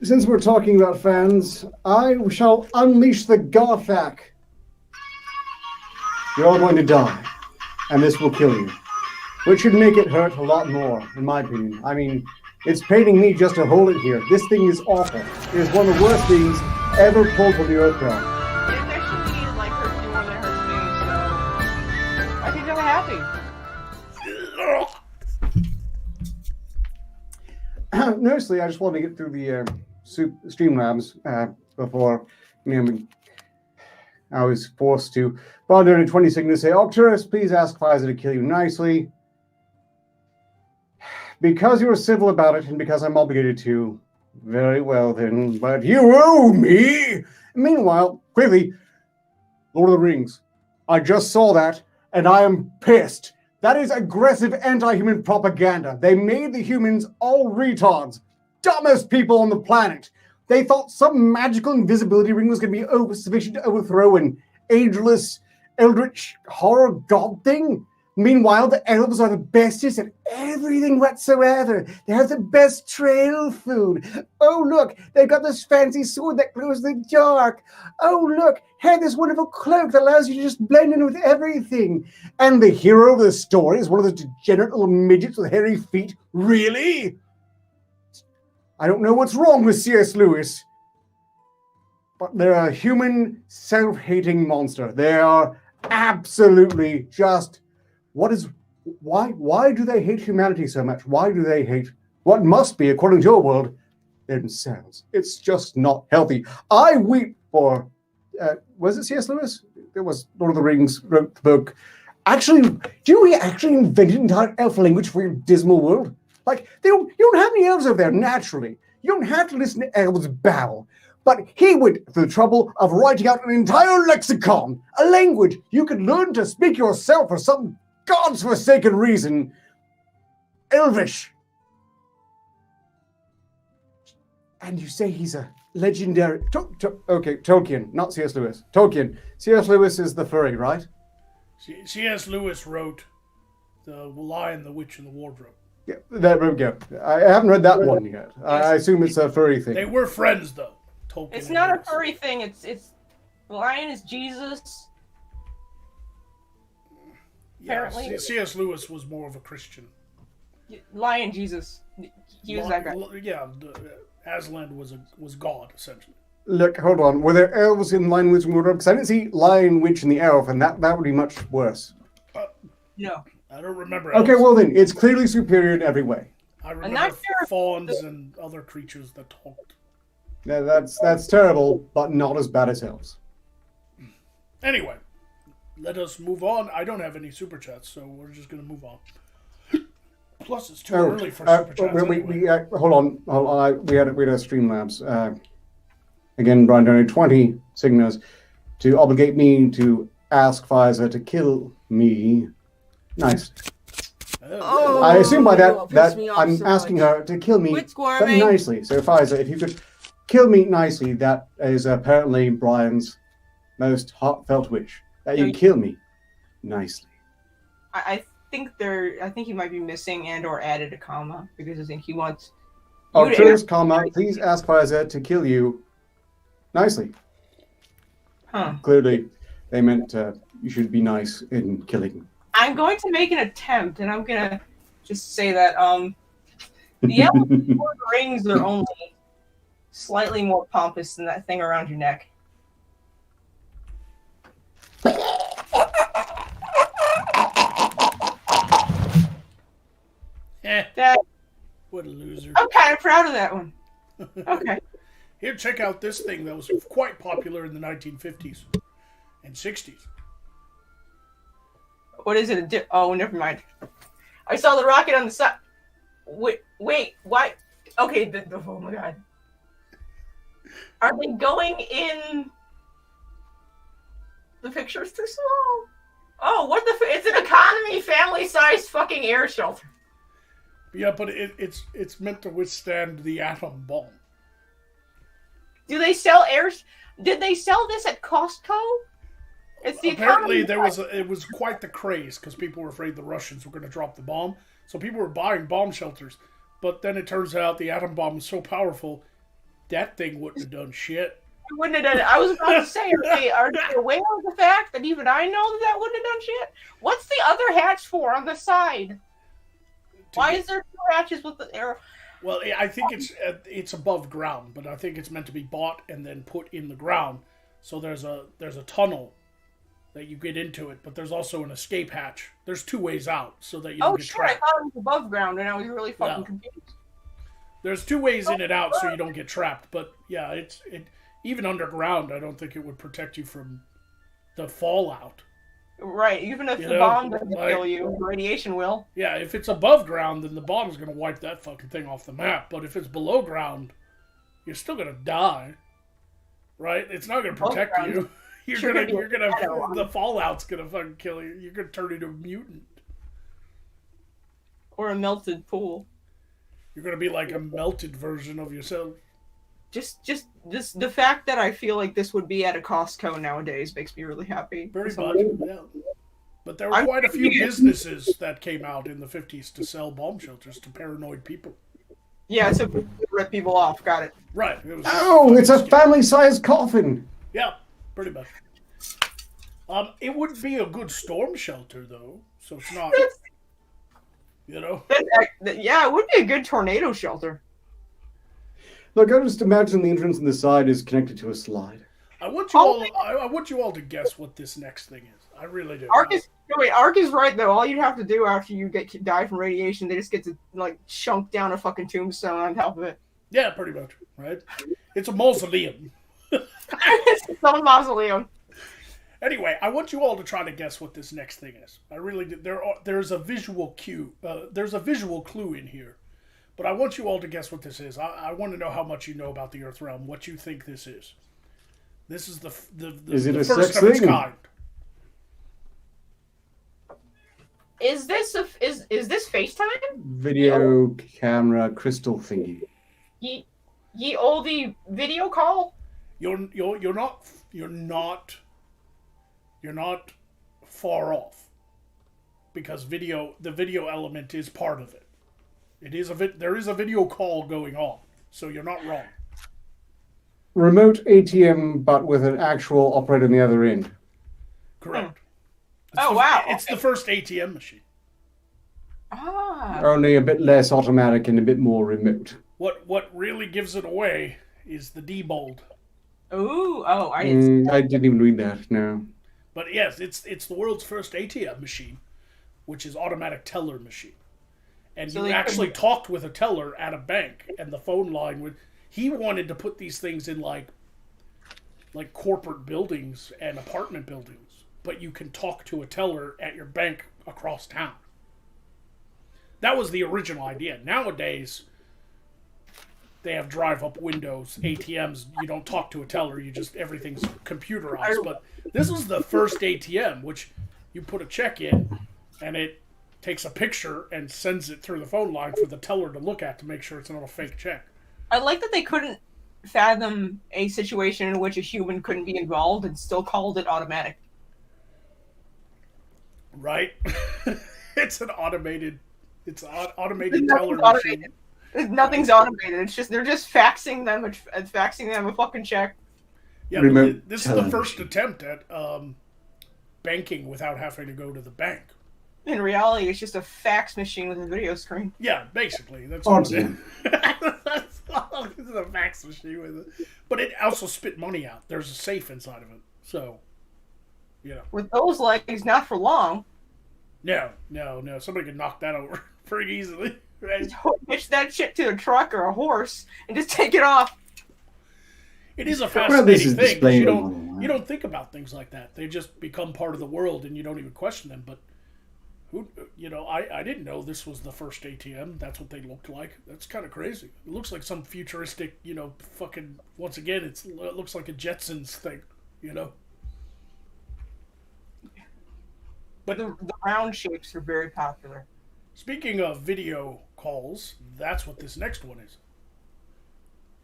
Since we're talking about fans, I shall unleash the Garthak. You're all going to die, and this will kill you. Which should make it hurt a lot more, in my opinion. I mean, it's paining me just to hold it here. This thing is awful. It is one of the worst things ever pulled from the earth ground. It actually needed like hurt more than it hurts me, so I think I'm happy. Mostly, I just wanted to get through the Streamlabs before I was forced to bother in 20 seconds to say, Octurus, please ask Pfizer to kill you nicely. Because you were civil about it and because I'm obligated to, very well then, but you owe me! Meanwhile, quickly, Lord of the Rings. I just saw that, and I am pissed. That is aggressive anti-human propaganda. They made the humans all retards. Dumbest people on the planet. They thought some magical invisibility ring was going to be sufficient to overthrow an ageless, eldritch horror god thing. Meanwhile, the elves are the bestest at everything whatsoever. They have the best trail food. Oh, look, they've got this fancy sword that glows in the dark. Oh, look, hey, this wonderful cloak that allows you to just blend in with everything. And the hero of the story is one of those degenerate little midgets with hairy feet. Really? I don't know what's wrong with C.S. Lewis, but they're a human, self-hating monster. They are absolutely just... Why do they hate humanity so much? Why do they hate what must be, according to your world, themselves? It's just not healthy. I weep for was it C.S. Lewis? It was Lord of the Rings, wrote the book. Actually, do you know he actually invented an entire elf language for your dismal world? Like, you don't have any elves over there naturally. You don't have to listen to elves babble. But he went through the trouble of writing out an entire lexicon, a language you could learn to speak yourself for some god's forsaken reason. Elvish. And you say he's a legendary... Okay, Tolkien, not C.S. Lewis. Tolkien. C.S. Lewis is the furry, right? C.S. Lewis wrote The Lion, the Witch, and the Wardrobe. Yeah, there we go. I haven't read that one yet. I assume it's a furry thing. They were friends, though. Tolkien It's not a Lewis. furry thing. It's the lion is Jesus. Yeah, Apparently. C.S. Lewis was more of a Christian. Lion Jesus. He was that guy. Yeah, Aslan was God, essentially. Look, hold on. Were there elves in Lion, Witch, and Wardrobe? Because I didn't see Lion, Witch, and the Elf, and that would be much worse. No. I don't remember. Okay, elves. well then, it's clearly superior in every way. I not remember sure if fawns and other creatures that talked. Yeah, that's terrible, but not as bad as elves. Anyway, let us move on. I don't have any super chats, so we're just going to move on. Plus, it's too early for super chats. Anyway. Hold on. We had a Streamlabs. Again, Brian donated 20 Signas to obligate me to ask Pfizer to kill me. Nice. Oh, I assume by that piss me off I'm so asking much. her to kill me Quit but squirming. nicely. So Pfizer, if you could kill me nicely, that is apparently Brian's most heartfelt wish. That you kill me nicely. I think he might be missing and or added a comma because I think he wants. Oh, you to first ask- comma, please ask Pfizer to kill you nicely. Huh. Clearly, they meant you should be nice in killing. I'm going to make an attempt, and I'm gonna just say that the elf rings are only slightly more pompous than that thing around your neck. That, What a loser. I'm kind of proud of that one. Okay. Here, check out this thing that was quite popular in the 1950s and 60s. What is it? Oh, never mind. I saw the rocket on the side. Wait, what? Okay, oh my god. Are they going in? The picture's too small. Oh, what the? It's an economy family-sized fucking air shelter. Yeah, but it's meant to withstand the atom bomb. Do they sell airs? Did they sell this at Costco? It's the Apparently, economy. it was quite the craze because people were afraid the Russians were going to drop the bomb. So people were buying bomb shelters. But then it turns out the atom bomb was so powerful, that thing wouldn't have done shit. It wouldn't have done it. I was about to say, are they aware of the fact that even I know that wouldn't have done shit? What's the other hatch for on the side? Why is there two hatches with the air? Well, I think it's above ground, but I think it's meant to be bought and then put in the ground. So there's a tunnel that you get into it, but there's also an escape hatch. There's two ways out so that you don't get Sure, I trapped. thought it was above ground, and I was really fucking confused. There's two ways in and out so you don't get trapped. But yeah, it even underground, I don't think it would protect you from the fallout. Right, even if You the know, bomb doesn't like- kill you, radiation will. Yeah, if it's above ground, then the bomb's going to wipe that fucking thing off the map. But if it's below ground, you're still going to die. Right? It's not going to Above protect ground, you. You're sure gonna, gonna be you're gonna, a shadow. the fallout's gonna fucking kill you. You're gonna turn into a mutant. Or a melted pool. You're gonna be like a melted version of yourself. Just the fact that I feel like this would be at a Costco nowadays makes me really happy. Very So- much, yeah. But there were quite a few businesses that came out in the 50s to sell bomb shelters to paranoid people. Yeah, so rip people off. Got it. Right. It was Oh, it's a scary. family-sized coffin. Yeah, pretty much. It would be a good storm shelter though, so it's not. You know. Yeah, it would be a good tornado shelter. Look, I just imagine the entrance on the side is connected to a slide. I want you all to guess what this next thing is. I really do. Ark is right though. All you have to do after you die from radiation, they just get to like chunk down a fucking tombstone on top of it. Yeah, pretty much. Right. It's a mausoleum. It's its own mausoleum. Anyway, I want you all to try to guess what this next thing is. I really do. There's a visual cue. There's a visual clue in here, but I want you all to guess what this is. I want to know how much you know about the Earth realm. What you think this is. This is the Is it the a first sex of its thing? kind. Is this FaceTime? Video camera crystal thingy. Ye olde video call? You're not far off, because the video element is part of it. There is a video call going on, so you're not wrong. Remote ATM, but with an actual operator on the other end. Correct. Wow. It's the first ATM machine. Ah. Only a bit less automatic and a bit more remote. What really gives it away is the D-mold. Ooh. Oh, I didn't. I didn't even read that. No. But yes, it's the world's first ATM machine, which is automatic teller machine. And So you they actually couldn't- talked with a teller at a bank, and the phone line would. He wanted to put these things in like corporate buildings and apartment buildings, but you can talk to a teller at your bank across town. That was the original idea. Nowadays, they have drive-up windows, ATMs. You don't talk to a teller. Everything's computerized. But this was the first ATM, which you put a check in, and it takes a picture and sends it through the phone line for the teller to look at to make sure it's not a fake check. I like that they couldn't fathom a situation in which a human couldn't be involved and still called it automatic. Right? It's an automated. It's an automated Nothing's teller automated. machine. Nothing's automated. It's just they're just faxing them a fucking check. Yeah, Remote but this is the teller first machine. attempt at banking without having to go to the bank. In reality, it's just a fax machine with a video screen. Yeah, basically. That's what it is. Awesome. That's all. This is a fax machine with it. But it also spit money out. There's a safe inside of it. So, With those legs, not for long. No. Somebody could knock that over pretty easily. Right? Hitch that shit to a truck or a horse and just take it off. It is a Well, this fascinating is thing. 'Cause displayed You online. don't think about things like that. They just become part of the world, and you don't even question them. But I didn't know this was the first ATM. That's what they looked like. That's kind of crazy. It looks like some futuristic, fucking. Once again, it looks like a Jetsons thing. But the round shapes are very popular. Speaking of video calls, that's what this next one is.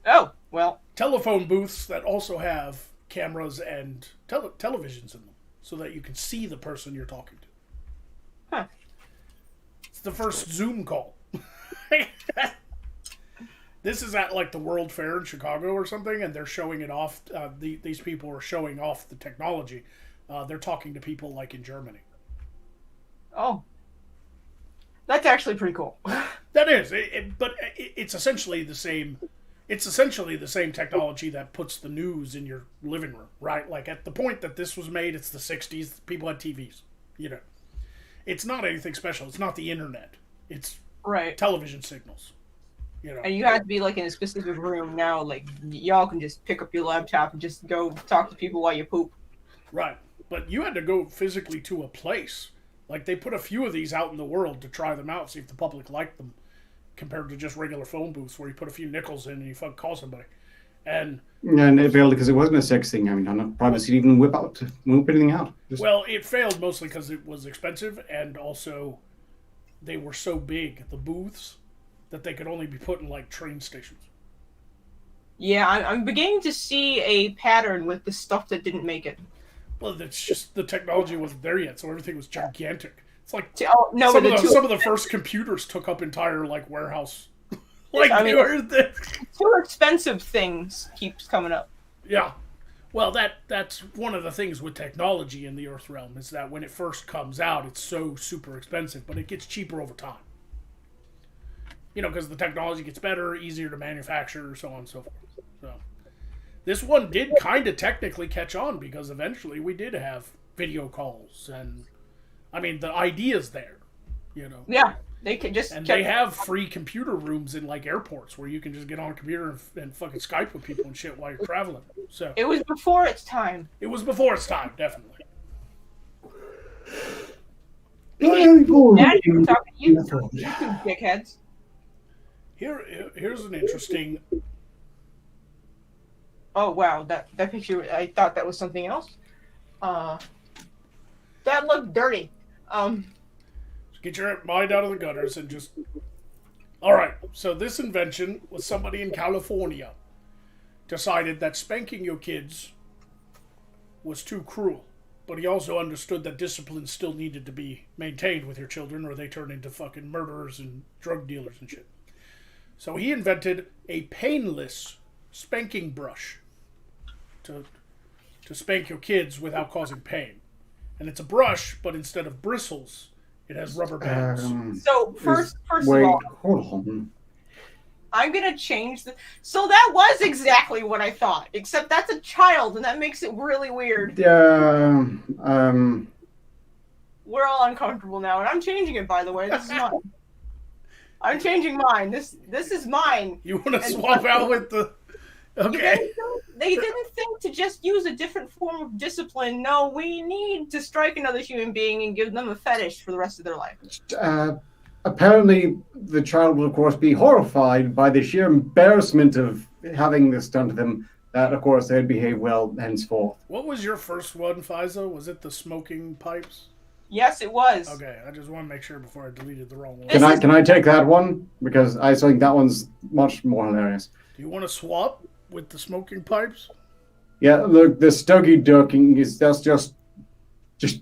Oh, well, Telephone booths that also have cameras and televisions in them, so that you can see the person you're talking to. Huh. It's the first Zoom call. This is at like the World Fair in Chicago or something, and they're showing it off. These people are showing off the technology. They're talking to people like in Germany. oh. That's actually pretty cool. That is, but it's essentially the same. It's essentially the same technology that puts the news in your living room, right? Like at the point that this was made, it's the '60s. People had TVs. It's not anything special. It's not the internet. It's Right. television signals. And you have to be like in a specific room now. Like y'all can just pick up your laptop and just go talk to people while you poop. Right. But you had to go physically to a place. Like they put a few of these out in the world to try them out, see if the public liked them, compared to just regular phone booths where you put a few nickels in and you fucking call somebody. And it failed because it wasn't a sex thing. I mean, I'm not privacy didn't even won't whip anything out. Just, well, it failed mostly because it was expensive, and also they were so big, the booths, that they could only be put in like train stations. Yeah, I'm beginning to see a pattern with the stuff that didn't make it. Well, that's just the technology wasn't there yet, so everything was gigantic. It's like Oh, no, some, but of the some of the first computers took up entire like warehouse. Like I mean- they were the, too expensive things keeps coming up. yeah. Well, that's one of the things with technology in the Earth realm is that when it first comes out, it's so super expensive, but it gets cheaper over time. Because the technology gets better, easier to manufacture, so on and so forth. So this one did kind of technically catch on because eventually we did have video calls, and I mean the idea's there. Yeah. They could just And they have free computer rooms in like airports where you can just get on a computer and fucking Skype with people and shit while you're traveling. So It was before its time. it was before its time, definitely. Dad, we're talking to you two dickheads. Here's an interesting. Oh wow, that picture! I thought that was something else. That looked dirty. Get your mind out of the gutters and just. All right. So this invention was somebody in California decided that spanking your kids was too cruel, but he also understood that discipline still needed to be maintained with your children, or they turn into fucking murderers and drug dealers and shit. So he invented a painless spanking brush to spank your kids without causing pain. And it's a brush, but instead of bristles, it has rubber bands. So first Wait, of all, hold on. I'm gonna change the. So that was exactly what I thought, except that's a child, and that makes it really weird. We're all uncomfortable now, and I'm changing it. By the way, this is mine. I'm changing mine. This is mine. You want to swap out with the? Okay. They didn't think to just use a different form of discipline. No, we need to strike another human being and give them a fetish for the rest of their life. Apparently, the child will, of course, be horrified by the sheer embarrassment of having this done to them. That, of course, they'd behave well henceforth. What was your first one, Fiza? Was it the smoking pipes? Yes, it was. Okay, I just want to make sure before I deleted the wrong one. Can I take that one? Because I think that one's much more hilarious. Do you want to swap with the smoking pipes? Yeah, look, the Stuggy ducking is just. This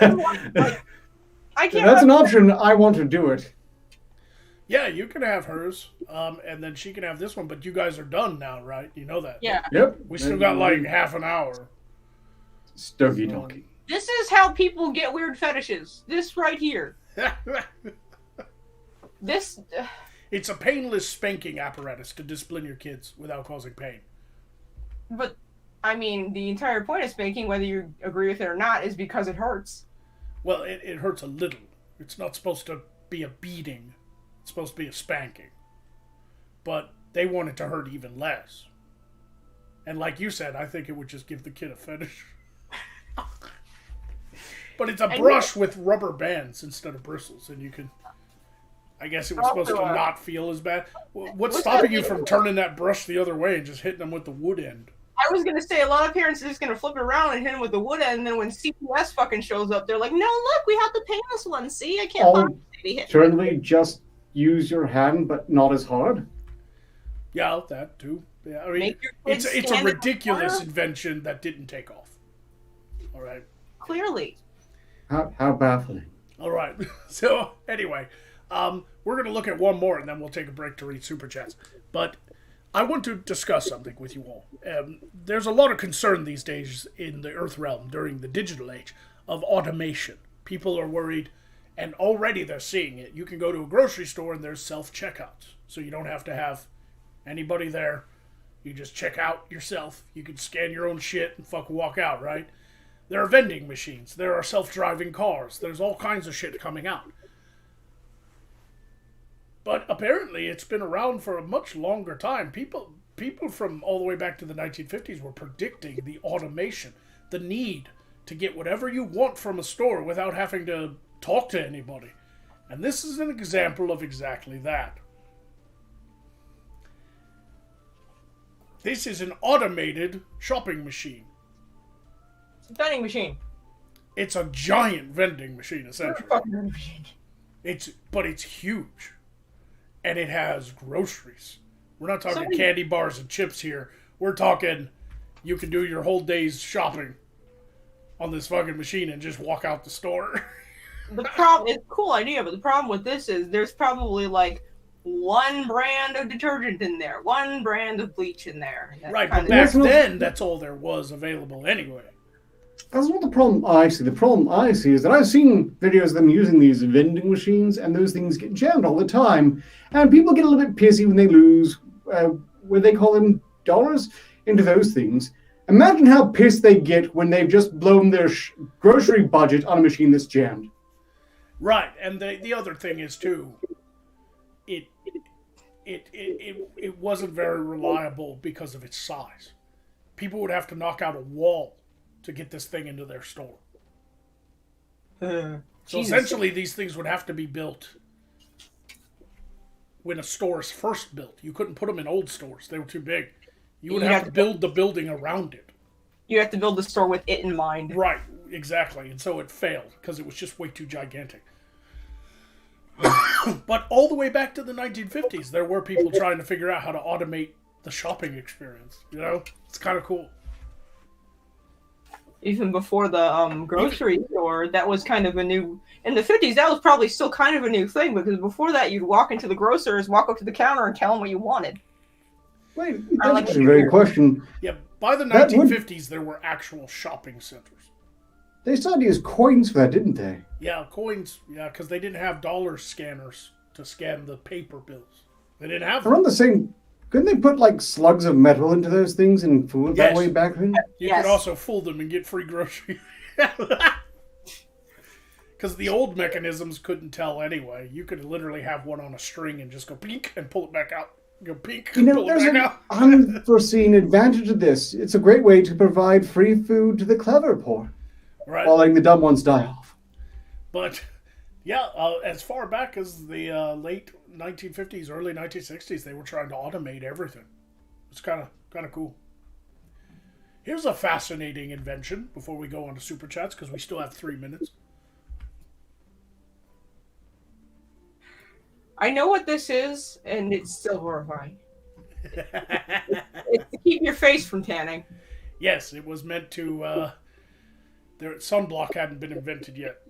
is one, like, I can't. That's an option. I want to do it. Yeah, you can have hers, and then she can have this one. But you guys are done now, right? You know that. Yeah. Yep. We still got like half an hour. Stuggy ducking. This is how people get weird fetishes. This right here. This. It's a painless spanking apparatus to discipline your kids without causing pain. But, I mean, the entire point of spanking, whether you agree with it or not, is because it hurts. Well, it hurts a little. It's not supposed to be a beating. It's supposed to be a spanking. But they want it to hurt even less. And like you said, I think it would just give the kid a fetish. But it's a brush with rubber bands instead of bristles, and you can... I guess it was supposed to not feel as bad. What's stopping you from turning that brush the other way and just hitting them with the wood end? I was gonna say, a lot of parents are just gonna flip it around and hit him with the wood end, and then when CPS fucking shows up, they're like, no, look, we have the painless one. See, I can't possibly hit. Certainly just use your hand, but not as hard. Yeah, that too. Yeah, I mean, it's a ridiculous invention that didn't take off. All right. Clearly. How baffling. All right. So, anyway... we're going to look at one more, and then we'll take a break to read Super Chats. But I want to discuss something with you all. There's a lot of concern these days in the Earth realm during the digital age of automation. People are worried, and already they're seeing it. You can go to a grocery store, and there's self-checkouts. So you don't have to have anybody there. You just check out yourself. You can scan your own shit and fucking walk out, right? There are vending machines. There are self-driving cars. There's all kinds of shit coming out. But apparently it's been around for a much longer time. People from all the way back to the 1950s were predicting the automation, the need to get whatever you want from a store without having to talk to anybody. And this is an example of exactly that. This is an automated shopping machine. It's a vending machine. It's a giant vending machine, essentially. Fucking vending machine. But it's huge. And it has groceries. We're not talking candy bars and chips here. We're talking you can do your whole day's shopping on this fucking machine and just walk out the store. The problem, it's a cool idea, but the problem with this is there's probably like one brand of detergent in there, one brand of bleach in there. Right, but back then, that's all there was available anyway. That's not the problem I see. The problem I see is that I've seen videos of them using these vending machines, and those things get jammed all the time. And people get a little bit pissy when they lose, what they call them, dollars into those things. Imagine how pissed they get when they've just blown their grocery budget on a machine that's jammed. Right, and the other thing is too, it wasn't very reliable because of its size. People would have to knock out a wall to get this thing into their store. So Jesus. essentially, these things would have to be built when a store is first built. You couldn't put them in old stores; they were too big. You would have to build the building around it. You have to build the store with it in mind. Right, exactly, and so it failed because it was just way too gigantic. But all the way back to the 1950s, there were people trying to figure out how to automate the shopping experience. You know, it's kind of cool. Even before the grocery store, that was kind of a new... In the 50s, that was probably still kind of a new thing, because before that, you'd walk into the grocer's, walk up to the counter, and tell them what you wanted. Wait, I like that's a very question. Yeah, by the 1950s, there were actual shopping centers. They started to use coins for that, didn't they? Yeah, coins. Yeah, because they didn't have dollar scanners to scan the paper bills. They didn't have them. Around the same... Couldn't they put, like, slugs of metal into those things and food that Yes. way back then? You Yes. could also fool them and get free groceries. Because the old mechanisms couldn't tell anyway. You could literally have one on a string and just go pink and pull it back out. Go pink You and know, pull it there's back an out. unforeseen advantage to this. It's a great way to provide free food to the clever poor, Right. while letting the dumb ones die off. But yeah, as far back as the late 1950s, early 1960s, they were trying to automate everything. It's kind of cool. Here's a fascinating invention before we go on to super chats, because we still have 3 minutes. I know what this is, and it's still horrifying. It's to keep your face from tanning. Yes, it was meant to. Their sunblock hadn't been invented yet.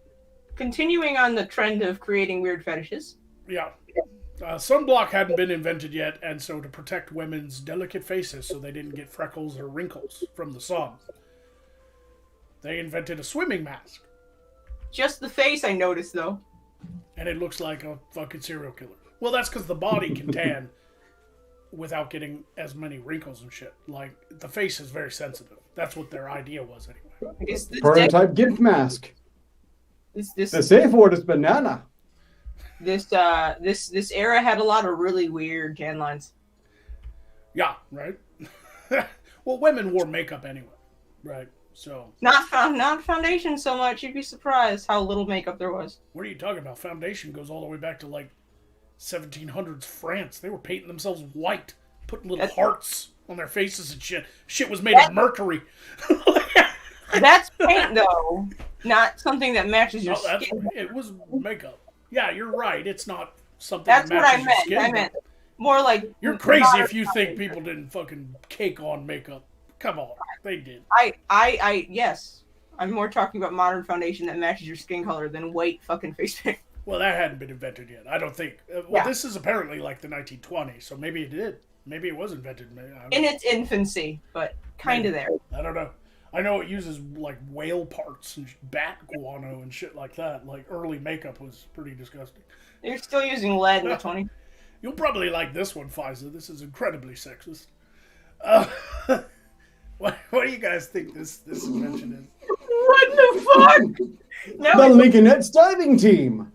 Continuing on the trend of creating weird fetishes. Yeah. Sunblock hadn't been invented yet, and so to protect women's delicate faces so they didn't get freckles or wrinkles from the sun, they invented a swimming mask. Just the face, I noticed, though. And it looks like a fucking serial killer. Well, that's because the body can tan without getting as many wrinkles and shit. Like, the face is very sensitive. That's what their idea was, anyway. I guess this Prototype gift mask. The this safe word is banana. this era had a lot of really weird tan lines. Yeah, right? Well, women wore makeup anyway, right? So, Not foundation so much. You'd be surprised how little makeup there was. what are you talking about? Foundation goes all the way back to, like, 1700s France. They were painting themselves white, putting little hearts on their faces and shit. Shit was made of mercury. That's paint, though, not something that matches your No, skin. it was makeup. Yeah, you're right. It's not something That's that what I matches meant. your skin. I meant more like You're crazy modern if you think foundation. people didn't fucking cake on makeup. Come on, they did. Yes. I'm more talking about modern foundation that matches your skin color than white fucking face paint. Well, that hadn't been invented yet. I don't think. Yeah. This is apparently like the 1920s, so maybe it did. Maybe it was invented. Maybe, In its infancy, but kind of there. I don't know. I know it uses like whale parts and bat guano and shit like that. Like early makeup was pretty disgusting. They're still using lead in the 20s. You'll probably like this one, Pfizer. This is incredibly sexist. What do you guys think this invention is? What the fuck? The No, Lincolnettes diving team.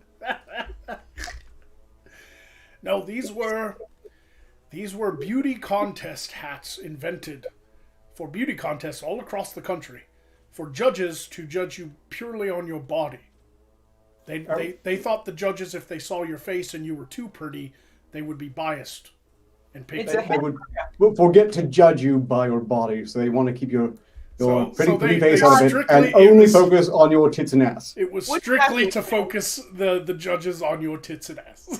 No, these were beauty contest hats invented for beauty contests all across the country for judges to judge you purely on your body. They thought the judges, if they saw your face and you were too pretty, they would be biased and pick. It's a They would forget to judge you by your body, so they want to keep your pretty face they out of it strictly- and it only was- focus on your tits and ass. It was Which strictly has to to- focus the judges on your tits and ass.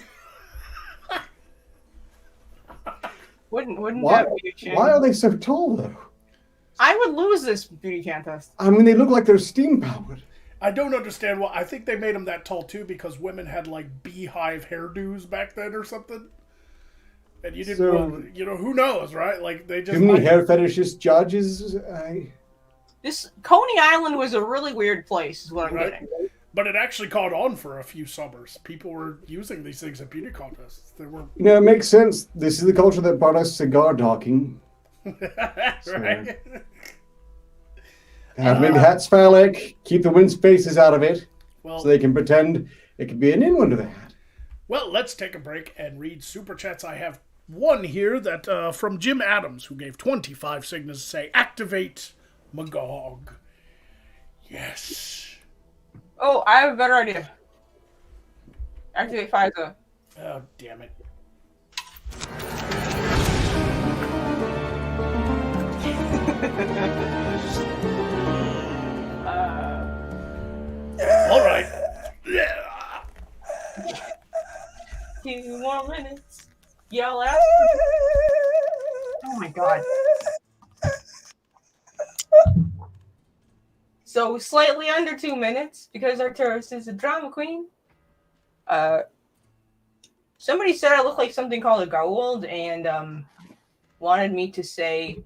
wouldn't Why, that be a shame? why are they so tall, though? I would lose this beauty contest. I mean, they look like they're steam-powered. I don't understand why. I think they made them that tall too because women had like beehive hairdos back then or something. And you didn't, So- who knows, right? Like they just. Too many like- hair fetishist judges. This Coney Island was a really weird place, is what I'm Right. getting. But it actually caught on for a few summers. People were using these things at beauty contests. They were You know, it makes sense. This is the culture that brought us cigar talking. right. Have make hats phallic, keep the women's faces out of it, Well, so they can pretend it could be an in one to that. Well, let's take a break and read Super Chats. I have one here that from Jim Adams, who gave 25 signals to say, activate Magog. Yes. Oh, I have a better idea. Activate FISA. Oh, damn it. All right. 2 more minutes. Yell out. Oh my god. So slightly under 2 minutes because our tourist is a drama queen. Somebody said I look like something called a gold and wanted me to say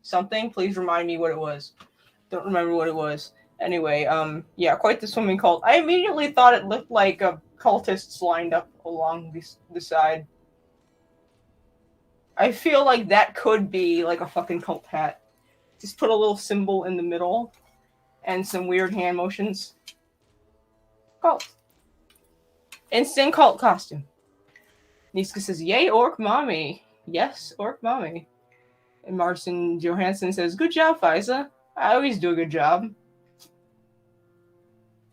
something. Please remind me what it was. Don't remember what it was. Anyway, yeah, quite the swimming cult. I immediately thought it looked like cultists lined up along the side. I feel like that could be like a fucking cult hat. Just put a little symbol in the middle and some weird hand motions. Cult. Instant cult costume. Niska says, yay, orc mommy. Yes, orc mommy. And Marcin Johansson says, good job, Fisa. I always do a good job.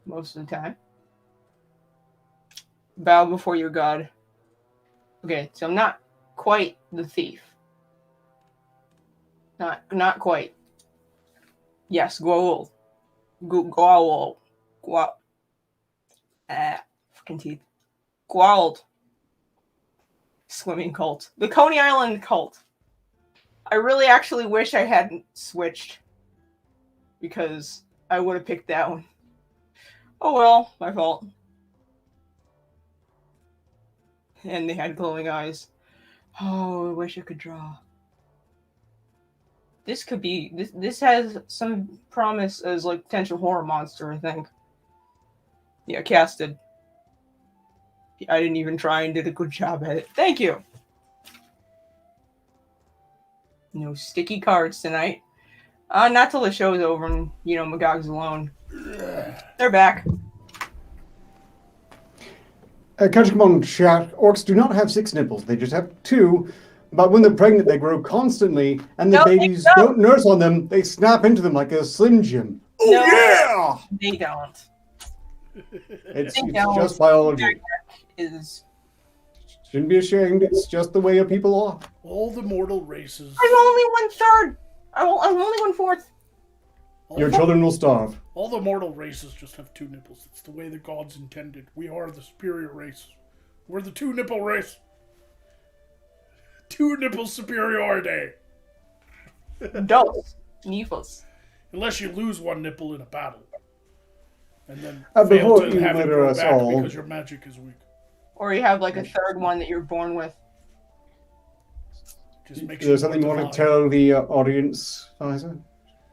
Most of the time. Bow before your god. Okay, so I'm not quite the thief. Not quite. Yes, Goa'uld. Goa'uld. Fucking teeth. Goa'uld. Swimming cult. The Coney Island cult. I really actually wish I hadn't switched. Because I would have picked that one. Oh well, my fault. And they had glowing eyes. Oh, I wish I could draw. This could be... This has some promise as like potential horror monster, I think. Yeah, casted. I didn't even try and did a good job at it. Thank you! No sticky cards tonight. Not till the show's over and, Magog's alone. They're back. Catch, come on, chat. Orcs do not have 6 nipples. They just have 2. But when they're pregnant, they grow constantly, and the babies don't nurse on them. They snap into them like a Slim Jim. Oh, No, yeah! They don't. It's just biology. Shouldn't be ashamed. It's just the way of people are. All the mortal races. I'm only 1/3. I'm only 1/4. Your children will starve. All the mortal races just have 2 nipples. It's the way the gods intended. We are the superior race. We're the 2-nipple race. 2-nipple superiority. Dos. Nipples. Unless you lose 1 nipple in a battle. And then before fail to you have it murder grow us back all. because your magic is weak. Or you have like a 3rd one that you're born with. Just make Is there something you want to tell the audience, Liza?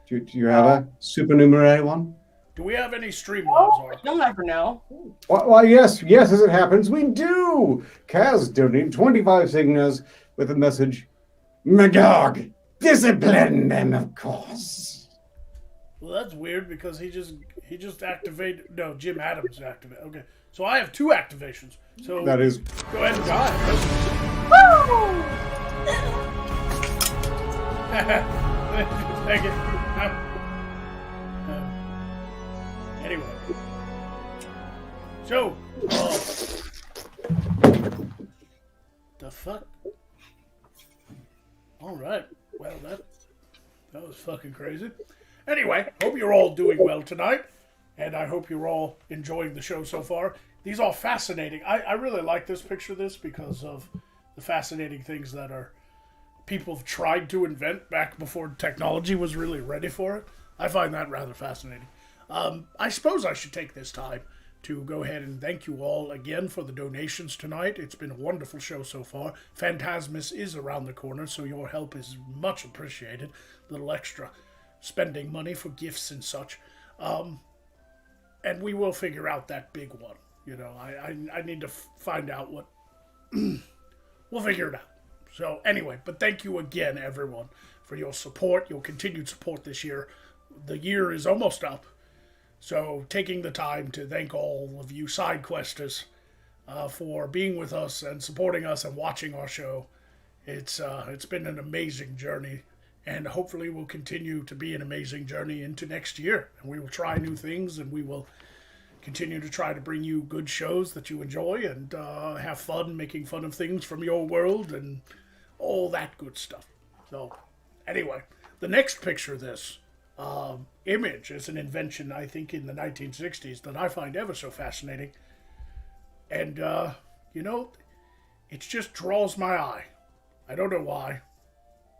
Do you have a supernumerary one? Do we have any Streamlabs? Oh, you'll never know. Why, yes, as it happens, we do! Kaz donated 25 signals with the message, Magog, discipline them, of course. Well, that's weird because he just activated... No, Jim Adams activated. Okay, so I have 2 activations. So That is... Go ahead and die. Thank you. Anyway. So, the fuck? Alright. Well, that was fucking crazy. Anyway, hope you're all doing well tonight. And I hope you're all enjoying the show so far. These are fascinating. I really like this picture of this because of the fascinating things that are people have tried to invent back before technology was really ready for it. I find that rather fascinating. I suppose I should take this time to go ahead and thank you all again for the donations tonight. It's been a wonderful show so far. Phantasmus is around the corner, so your help is much appreciated. A little extra spending money for gifts and such. And we will figure out that big one. I need to find out what... We'll figure it out. So anyway, but thank you again, everyone, for your support, your continued support this year. The year is almost up. So taking the time to thank all of you side questers for being with us and supporting us and watching our show. It's been an amazing journey, and hopefully will continue to be an amazing journey into next year. And we will try new things, and we will continue to try to bring you good shows that you enjoy and have fun making fun of things from your world and all that good stuff. So, anyway, the next picture of this image is an invention, I think, in the 1960s that I find ever so fascinating. And, it just draws my eye. I don't know why,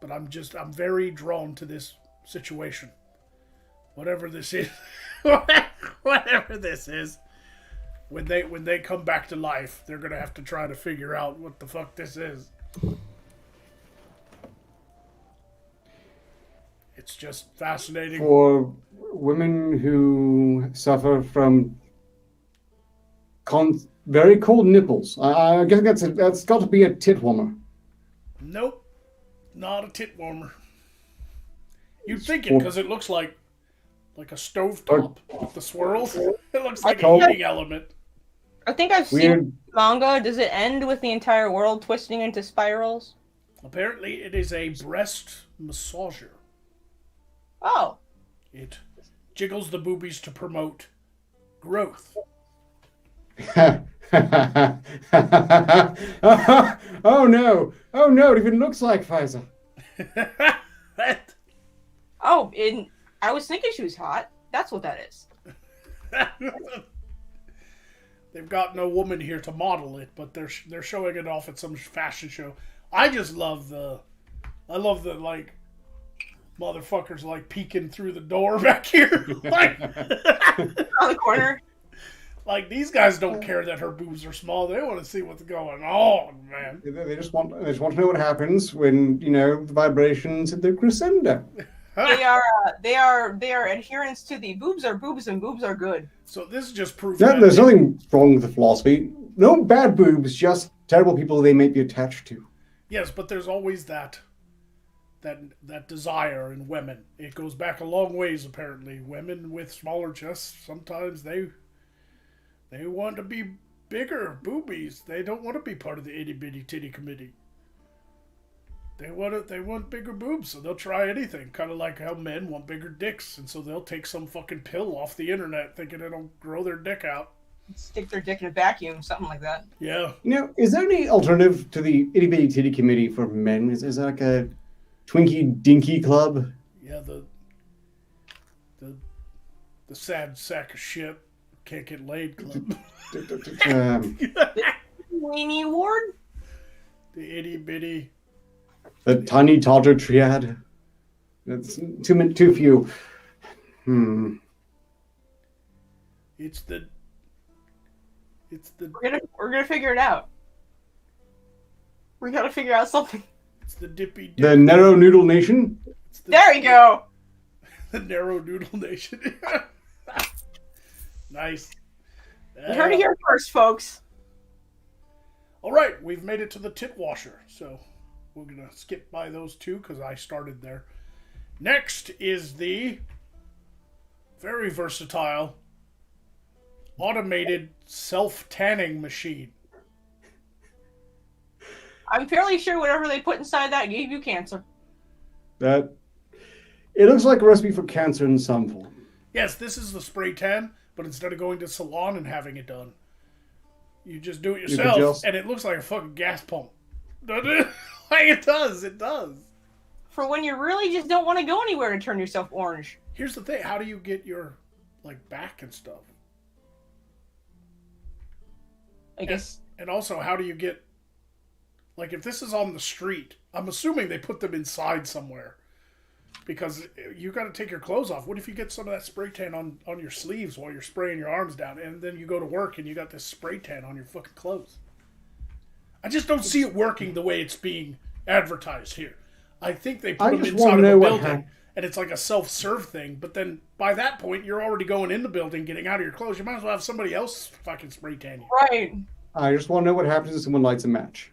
but I'm very drawn to this situation. Whatever this is, whatever this is, when they come back to life, they're gonna have to try to figure out what the fuck this is. It's just fascinating. For women who suffer from very cold nipples, I guess that's got to be a tit warmer. Nope, not a tit warmer. You'd think it because it looks like a stovetop with the swirls. It looks like a heating element. I think I've seen manga. Does it end with the entire world twisting into spirals? Apparently, it is a breast massager. Oh. It jiggles the boobies to promote growth. Oh no! It even looks like Pfizer. Oh, I was thinking she was hot. That's what that is. They've got no woman here to model it, but they're showing it off at some fashion show. I just love the like motherfuckers like peeking through the door back here, like on the corner. Like these guys don't care that her boobs are small. They want to see what's going on, man. They just want to know what happens when the vibrations hit the crescendo. They are adherents to the boobs are boobs and boobs are good. So this just proves there's nothing wrong with the philosophy. No bad boobs, just terrible people they may be attached to. Yes, but there's always that desire in women. It goes back a long ways, apparently. Women with smaller chests, sometimes they want to be bigger boobies. They don't want to be part of the itty bitty titty committee. They want bigger boobs, so they'll try anything. Kind of like how men want bigger dicks, and so they'll take some fucking pill off the internet thinking it'll grow their dick out. Stick their dick in a vacuum, something like that. Yeah. Is there any alternative to the itty bitty titty committee for men? Is there like a Twinkie Dinky Club? Yeah, the sad sack of shit can't get laid club. Weenie Ward? The itty bitty. The tiny toddler triad. That's too few. It's the. We're gonna figure it out. We gotta figure out something. It's the dippy. The Narrow Noodle Nation. There you go. The Narrow Noodle Nation. Nice. You heard it here first, folks. All right, we've made it to the tit washer, so we're gonna skip by those two because I started there. Next is the very versatile automated self-tanning machine. I'm fairly sure whatever they put inside that gave you cancer. It looks like a recipe for cancer in some form. Yes, this is the spray tan, but instead of going to salon and having it done, you just do it yourself, and it looks like a fucking gas pump. Doesn't it? Like it does. For when you really just don't want to go anywhere to turn yourself orange. Here's the thing: how do you get your back and stuff? I guess. And also, how do you get if this is on the street? I'm assuming they put them inside somewhere. Because you got to take your clothes off. What if you get some of that spray tan on your sleeves while you're spraying your arms down, and then you go to work and you got this spray tan on your fucking clothes? I just don't see it working the way it's being advertised here. I think they put them inside of a building, and it's like a self-serve thing. But then by that point, you're already going in the building, getting out of your clothes. You might as well have somebody else fucking spray tan you. Right. I just want to know what happens if someone lights a match.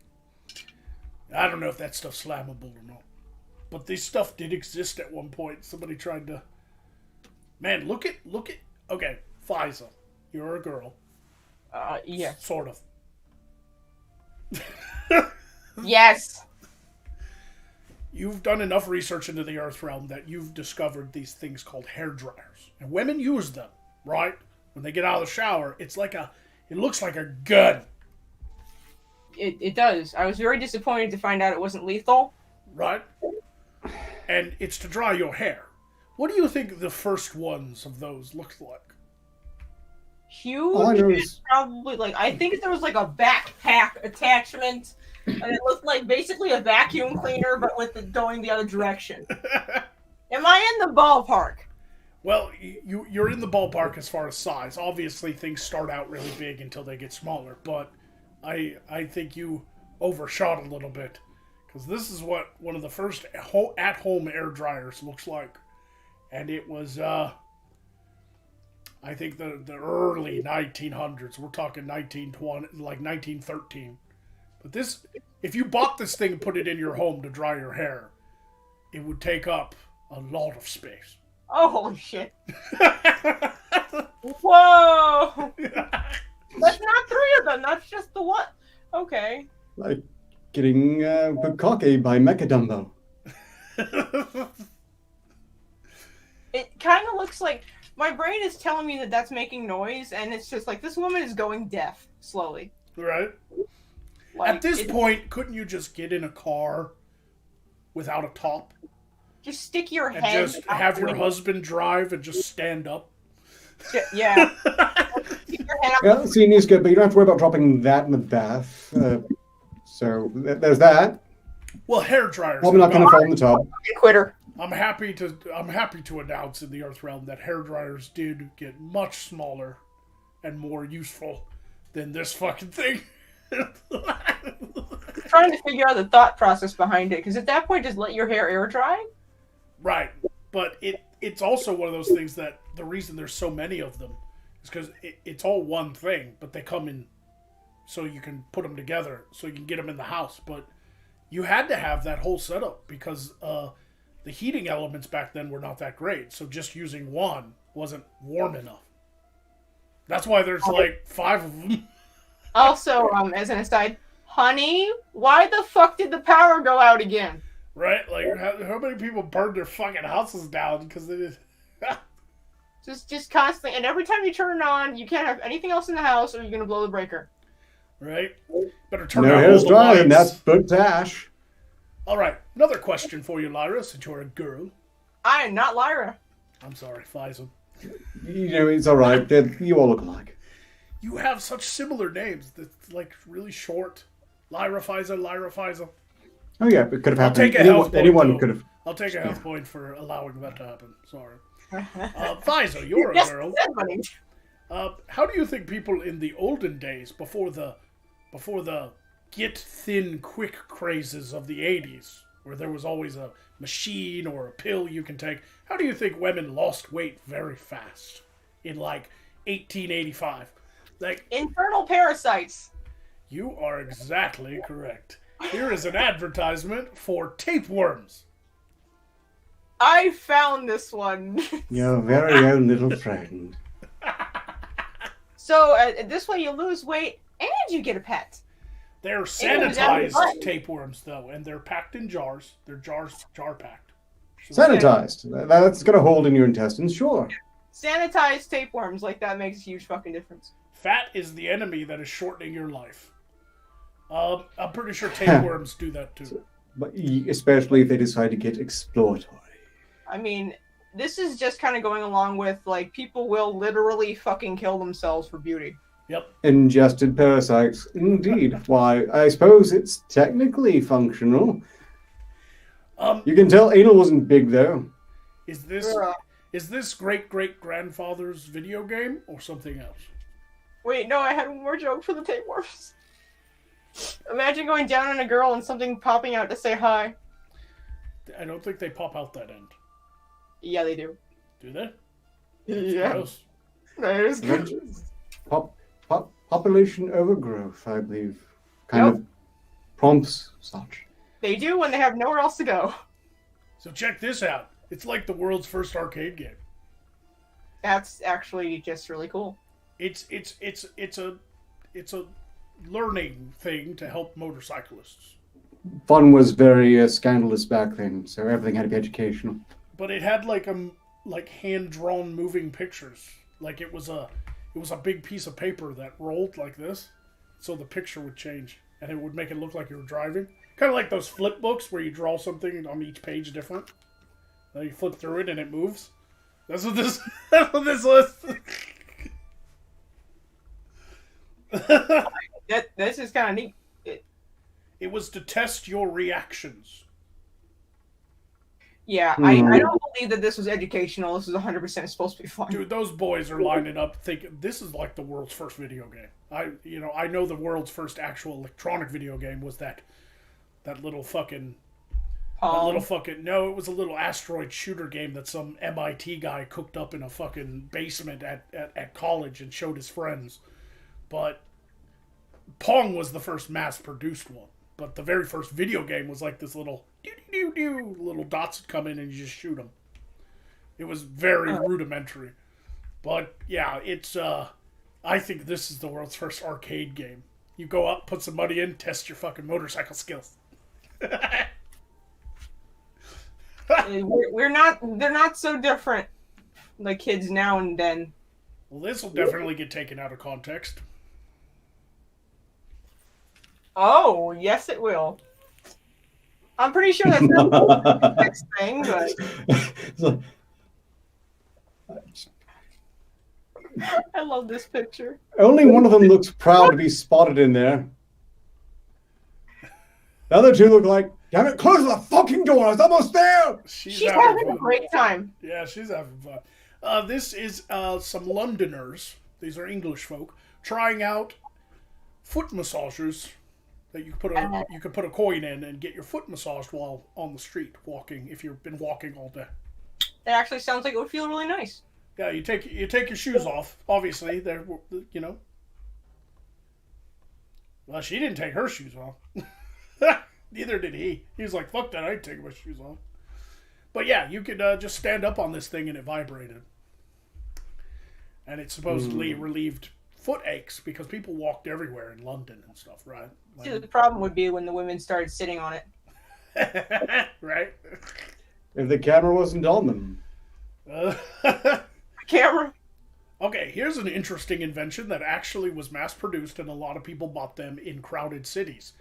I don't know if that stuff's flammable or not. But this stuff did exist at one point. Somebody tried to... Man, look at... Okay, Faiza, you're a girl. Yeah. Sort of. Yes. You've done enough research into the Earth realm that you've discovered these things called hair dryers. And women use them, right? When they get out of the shower, it looks like a gun. It does. I was very disappointed to find out it wasn't lethal. Right? And it's to dry your hair. What do you think the first ones of those looked like? Huge. All I know is- Probably like I think there was like a backpack attachment, and it looked like basically a vacuum cleaner, but with it going the other direction. Am I in the ballpark? Well, you're in the ballpark as far as size. Obviously, things start out really big until they get smaller, but I think you overshot a little bit. Because this is what one of the first at-home air dryers looks like. And it was, I think the early 1900s. We're talking 1920, like 1913. But this, if you bought this thing and put it in your home to dry your hair, it would take up a lot of space. Oh, holy shit. Whoa! That's not 3 of them, that's just the one. Okay. Like getting bukkake by Mechadumbo. It kind of looks like my brain is telling me that that's making noise, and it's just like this woman is going deaf slowly. Right? Like, At this point, couldn't you just get in a car without a top? just stick your And head. just out have the your window. husband drive and just stand up? Yeah. Stick your head out. Yeah, see, news good, but you don't have to worry about dropping that in the bath. So there's that. Well, hair dryers. Probably not going to fall in the tub. Quitter. I'm happy to announce in the Earth realm that hair dryers did get much smaller and more useful than this fucking thing. Trying to figure out the thought process behind it, because at that point, just let your hair air dry. Right, but it's also one of those things that the reason there's so many of them is because it's all one thing, but they come in so you can put them together, so you can get them in the house. But you had to have that whole setup because the heating elements back then were not that great, so just using one wasn't warm enough. That's why there's like 5 of them. Also, as an aside, honey, why the fuck did the power go out again? Right? Like, how many people burned their fucking houses down because they did... Just constantly, and every time you turn it on, you can't have anything else in the house, or you're gonna blow the breaker. Right? Better turn No out hair's all the dry, and lights. that's but Tash. All right, another question for you, Lyra, since you're a girl. I am not Lyra. I'm sorry, Faisal. You know, it's all right. You all look alike. You have such similar names that's like really short. Lyra Faisal. Oh yeah, it could have I'll happened. take a health point, Anyone though. could have. I'll take a health point for allowing that to happen. Sorry. Faisal, you're a Yes, girl. said money. How do you think people in the olden days, before the get thin quick crazes of the 80s, where there was always a machine or a pill you can take, how do you think women lost weight very fast in like 1885? Like, Infernal parasites. you are exactly correct. Here is an advertisement for tapeworms. I found this one. Your very own little friend. So this way you lose weight and you get a pet. They're was sanitized on the tapeworms, though, and they're packed in jars. They're jar packed. Sanitized. That's going to hold in your intestines, sure. Sanitized tapeworms, like that makes a huge fucking difference. Fat is the enemy that is shortening your life. I'm pretty sure tapeworms do that too. But especially if they decide to get exploratory. I mean, this is just kind of going along with, like, people will literally fucking kill themselves for beauty. Yep. Ingested parasites, indeed. Why, I suppose it's technically functional. You can tell anal wasn't big, though. Is this great grandfather's video game or something else? Wait, no, I had one more joke for the tapeworms. Imagine going down on a girl and something popping out to say hi. I don't think they pop out that end. Yeah, they do. Do they? Yeah, Gross. that is good. Population overgrowth, I believe, kind of prompts such. They do when they have nowhere else to go. So check this out. It's like the world's first arcade game. That's actually just really cool. It's a learning thing to help motorcyclists. Fun was very scandalous back then, so everything had to be educational. But it had like hand drawn moving pictures. Like it was a big piece of paper that rolled like this, so the picture would change and it would make it look like you were driving. Kind of like those flip books where you draw something on each page different. Then you flip through it and it moves. That's what this. That's what this was. This is kind of neat. It was to test your reactions. Yeah, I don't believe that this was educational. This is 100% supposed to be fun. Dude, those boys are lining up thinking this is like the world's first video game. I know the world's first actual electronic video game was that little fucking no, it was a little asteroid shooter game that some MIT guy cooked up in a fucking basement at college and showed his friends. But Pong was the first mass-produced one. But the very first video game was like this little little dots would come in and you just shoot them. It was very rudimentary. But yeah, it's I think this is the world's first arcade game. You go up, put some money in, test your fucking motorcycle skills. They're not so different, like kids now and then. Well, this will definitely get taken out of context. Oh, yes it will. I'm pretty sure that's not the next thing, but I love this picture. Only one of them looks proud to be spotted in there. The other two look like, damn it, close the fucking door, I was almost there! She's having a great time. Yeah, she's having fun. This is some Londoners, these are English folk, trying out foot massagers that you could put a coin in and get your foot massaged while on the street walking if you've been walking all day. That actually sounds like it would feel really nice. Yeah, you take your shoes off. Obviously, they're Well, she didn't take her shoes off. Neither did he. He was like, "Fuck that! I ain't taking my shoes off." But yeah, you could just stand up on this thing and it vibrated, and it supposedly relieved foot aches because people walked everywhere in London and stuff, right? See, the problem would be when the women started sitting on it. Right? If the camera wasn't on them. Camera? Okay, here's an interesting invention that actually was mass-produced and a lot of people bought them in crowded cities.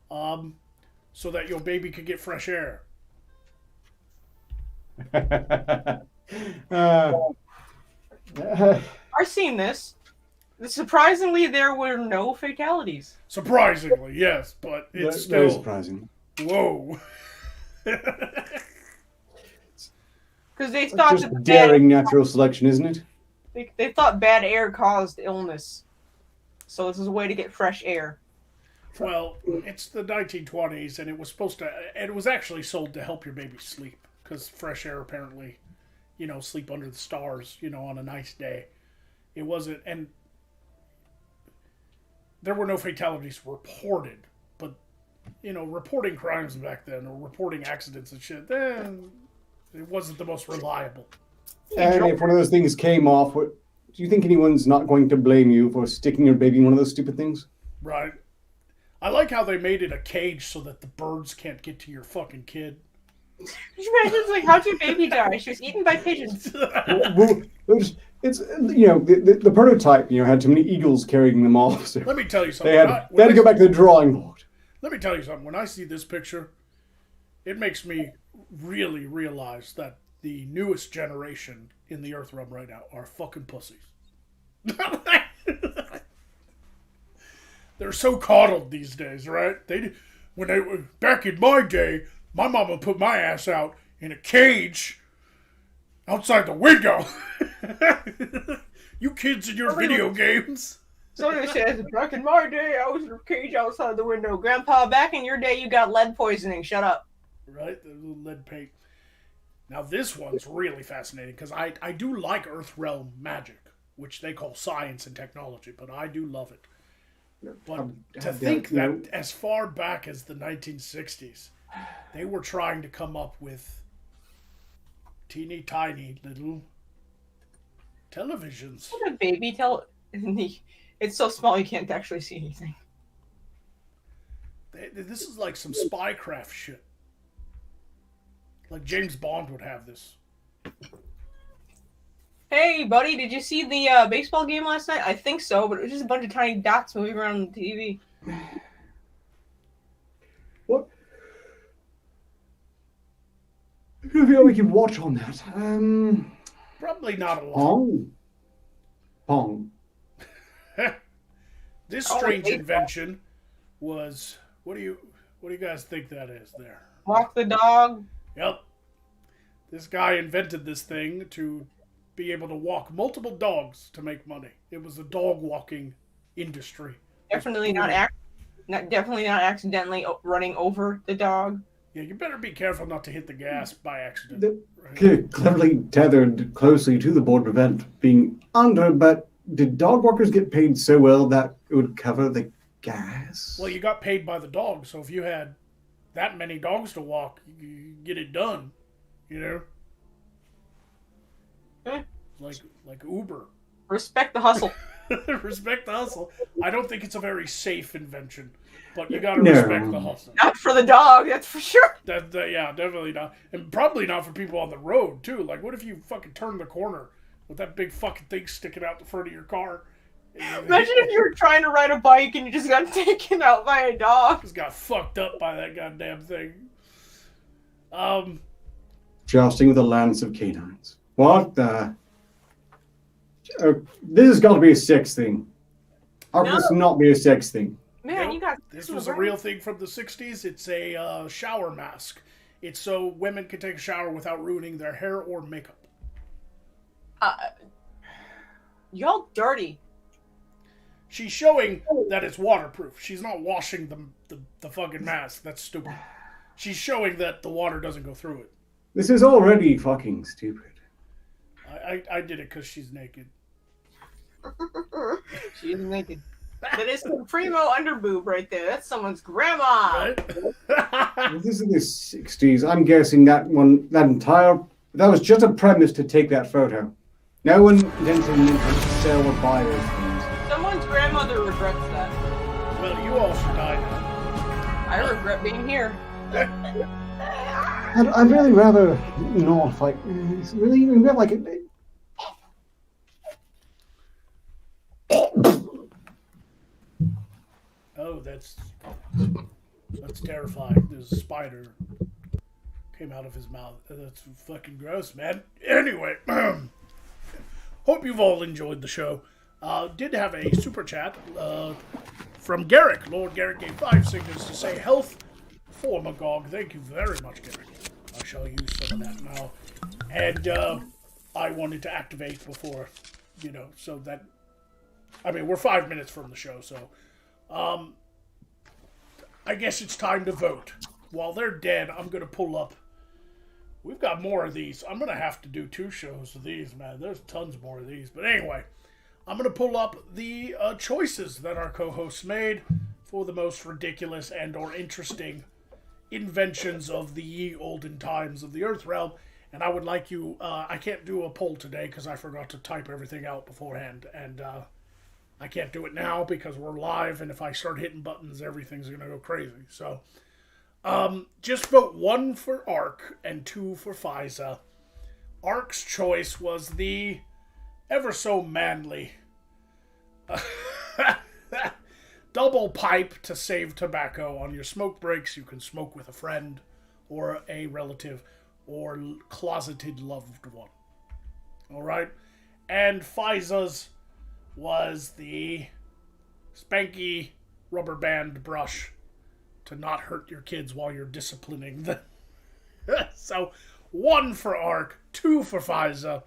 So that your baby could get fresh air. I've seen this. Surprisingly, there were no fatalities. Surprisingly, yes, but it's still very surprising. Whoa. Because they thought just daring natural selection, isn't it? They thought bad air caused illness, so this is a way to get fresh air. Well, it's the 1920s, and it was supposed to. It was actually sold to help your baby sleep because fresh air apparently, sleep under the stars, on a nice day. It wasn't, and there were no fatalities reported, but reporting crimes back then or reporting accidents and shit, then it wasn't the most reliable. And if one of those things came off, do you think anyone's not going to blame you for sticking your baby in one of those stupid things? Right. I like how they made it a cage so that the birds can't get to your fucking kid. Could you imagine, it's like, how'd your baby die? She was eaten by pigeons. Well, it's the prototype, had too many eagles carrying them off. So let me tell you something. They had to go back to the drawing board. Let me tell you something. When I see this picture, it makes me really realize that the newest generation in the Earth realm right now are fucking pussies. They're so coddled these days, right? Back in my day, my mama put my ass out in a cage outside the window. You kids in your video games. Somebody says, back in my day, I was in a cage outside the window. Grandpa, back in your day, you got lead poisoning. Shut up. Right? The little lead paint. Now this one's really fascinating because I do like Earth realm magic, which they call science and technology, but I do love it. But to think that as far back as the 1960s, they were trying to come up with teeny tiny little Televisions. What a baby It's so small you can't actually see anything. This is like some spycraft shit. Like James Bond would have this. Hey, buddy, did you see the baseball game last night? I think so, but it was just a bunch of tiny dots moving around on the TV. What? I feel we can watch on that. Probably not a lot. Pong. Pong. This strange invention was. What do you guys think that is there? Walk the dog. Yep. This guy invented this thing to be able to walk multiple dogs to make money. It was a dog walking industry. Definitely not accidentally running over the dog. Yeah, you better be careful not to hit the gas by accident. Right? Cleverly tethered closely to the board to prevent being under, but did dog walkers get paid so well that it would cover the gas? Well, you got paid by the dog, so if you had that many dogs to walk, you get it done. You know? Like Uber. Respect the hustle. Respect the hustle. I don't think it's a very safe invention, but you gotta respect the hustle. Not for the dog, that's for sure. Yeah, definitely not. And probably not for people on the road, too. Like, what if you fucking turn the corner with that big fucking thing sticking out the front of your car? Imagine if you were trying to ride a bike and you just got taken out by a dog. Just got fucked up by that goddamn thing. Jousting with a lance of canines. What the... this has got to be a sex thing. How can this not be a sex thing? Man, you got... This was a real thing from the 60s. It's a shower mask. It's so women can take a shower without ruining their hair or makeup. Y'all dirty. She's showing that it's waterproof. She's not washing the fucking mask. That's stupid. She's showing that the water doesn't go through it. This is already fucking stupid. I did it because she's naked. She's naked. That is some primo underboob right there. That's someone's grandma. Right? This is the 60s. I'm guessing that was just a premise to take that photo. No one intentionally to sell or buy those things. Someone's grandmother regrets that. Well, you all should die now. I regret being here. I'd really rather not, like, it's really, like, Oh, that's terrifying. There's a spider came out of his mouth. That's fucking gross, man. Anyway, hope you've all enjoyed the show. Did have a super chat from Garrick. Lord Garrick gave 5 signals to say health for Magog. Thank you very much, Garrick. I shall use some of that now. And I wanted to activate before, so that... I mean, we're 5 minutes from the show, so... I guess it's time to vote. While they're dead, I'm going to pull up... We've got more of these. I'm going to have to do 2 shows of these, man. There's tons more of these. But anyway, I'm going to pull up the choices that our co-hosts made for the most ridiculous and or interesting inventions of the ye olden times of the Earth Realm. And I would like you... I can't do a poll today because I forgot to type everything out beforehand. And I can't do it now because we're live. And if I start hitting buttons, everything's going to go crazy. So... just vote 1 for Ark and 2 for Fiza. Ark's choice was the ever so manly double pipe to save tobacco. On your smoke breaks, you can smoke with a friend or a relative or closeted loved one. Alright? And Fiza's was the spanky rubber band brush to not hurt your kids while you're disciplining them. So, 1 for Ark, 2 for Fiza.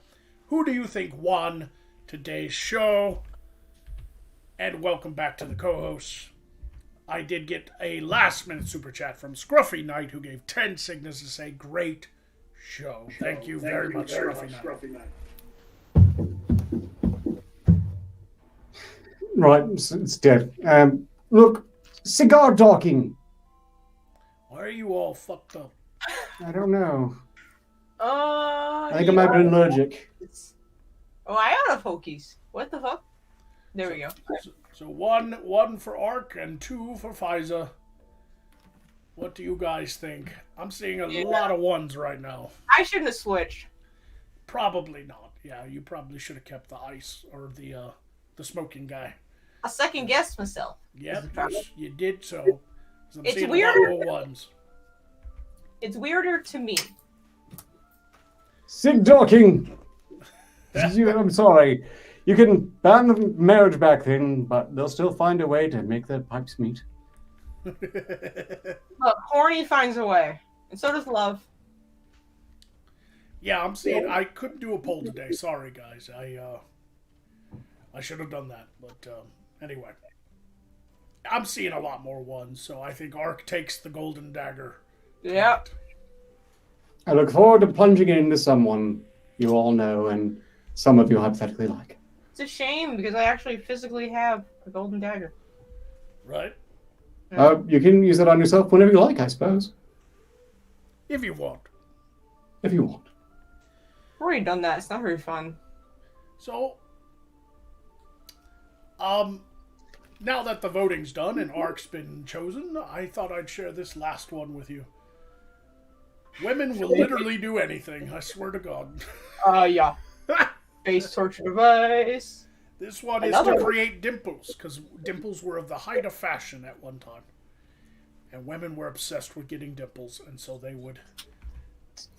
Who do you think won today's show? And welcome back to the co-hosts. I did get a last-minute super chat from Scruffy Knight, who gave 10 signals to say, great show. Thank you very much, Scruffy Knight. Right, it's dead. Look, cigar talking. Why are you all fucked up? I don't know. I think I I might be allergic. Oh, I don't have Hokies. What the fuck? There we go. So one for Ark and 2 for Fiza. What do you guys think? I'm seeing a lot of 1s right now. I shouldn't have switched. Probably not. Yeah, you probably should have kept the ice or the smoking guy. I second guessed myself. Yep, you did so. 'Cause I'm It's seeing weird. a lot more 1s. It's weirder to me. Sig talking. I'm sorry. You can ban marriage back then, but they'll still find a way to make their pipes meet. Look, horny finds a way, and so does love. Yeah, I'm seeing. I couldn't do a poll today. Sorry, guys. I should have done that, but anyway, I'm seeing a lot more 1s. So I think Ark takes the golden dagger. Yep. I look forward to plunging it into someone you all know and some of you hypothetically like. It's a shame because I actually physically have a golden dagger. Right? You can use it on yourself whenever you like, I suppose. If you want. If you want. I've already done that. It's not very fun. So, now that the voting's done and Ark's been chosen, I thought I'd share this last one with you. Women will literally do anything, I swear to God. Yeah. Face torture device. This one is to create dimples, because dimples were of the height of fashion at one time. And women were obsessed with getting dimples, and so they would...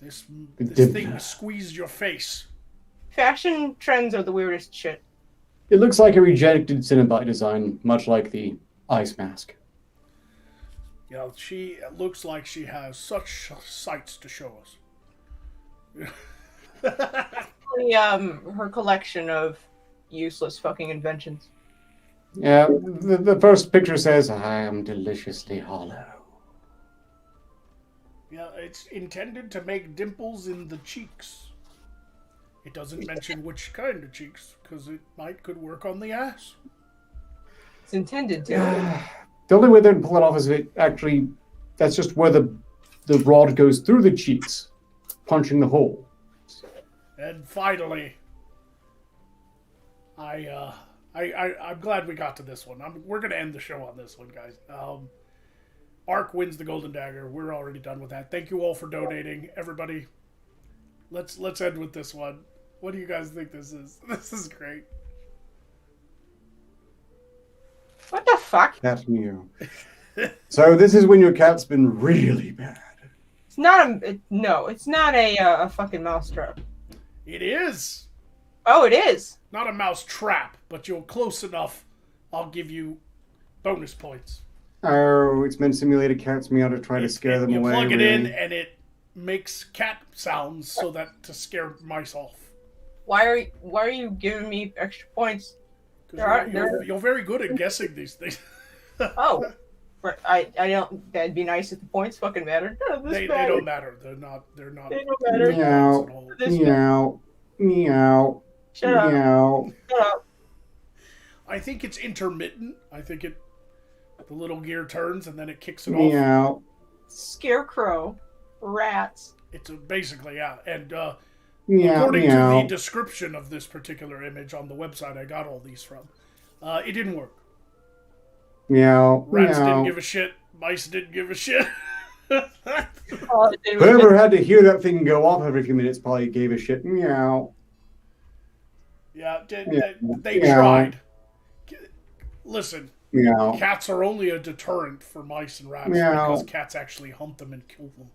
This thing squeezed your face. Fashion trends are the weirdest shit. It looks like a rejected Cinnabite design, much like the ice mask. You know, it looks like she has such sights to show us. Her collection of useless fucking inventions. Yeah, the first picture says, I am deliciously hollow. Yeah, it's intended to make dimples in the cheeks. It doesn't mention which kind of cheeks, because it could work on the ass. It's intended to. The only way they can pull it off is if it actually... That's just where the rod goes through the cheeks, punching the hole. And finally, I'm glad we got to this one. We're going to end the show on this one, guys. Ark wins the Golden Dagger. We're already done with that. Thank you all for donating. Everybody, let's end with this one. What do you guys think this is? This is great. What the fuck? That's new. So this is when your cat's been really bad. It's not it's not a fucking mouse trap. It is. Oh, it is. Not a mouse trap, but you're close enough. I'll give you bonus points. Oh, it's meant to simulate a cat's meow to try to scare them away. You plug it really. in, and it makes cat sounds so that to scare mice off. Why are you giving me extra points? You're very good at guessing these things. Oh, I don't. That'd be nice if the points fucking mattered. They don't matter. They're not. They don't matter. Meow, meow, meow, Shut up. meow. Shut up. I think it's intermittent. I think the little gear turns and then it kicks it off. Meow. Scarecrow, rats. It's basically, yeah. And Meow, according meow. to the description of this particular image on the website I got all these from, it didn't work. Meow, Rats meow. didn't give a shit. Mice didn't give a shit. Whoever had to hear that thing go off every few minutes probably gave a shit. Meow. Yeah, Yeah. they Yeah. tried. Listen, Meow. cats are only a deterrent for mice and rats Meow. because cats actually hunt them and kill them.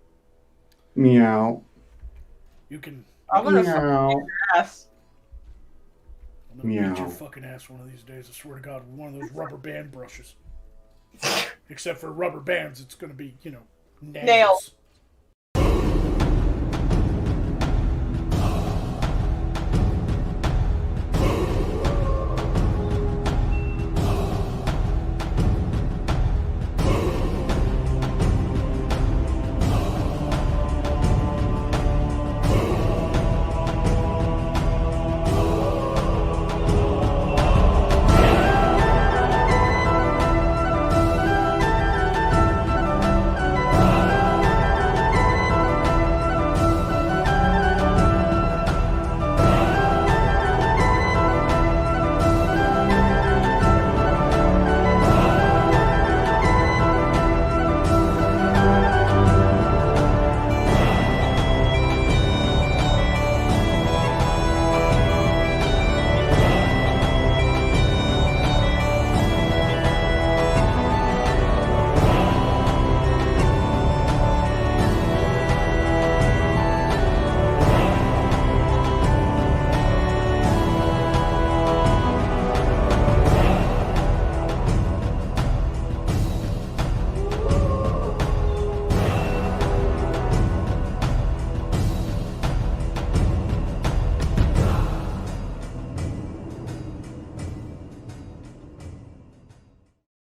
Meow. You can. I'm gonna Meow. fucking ass. I'm gonna beat your Meow. fucking ass one of these days. I swear to God, with one of those rubber band brushes. Except for rubber bands, it's gonna be, nails. Nails.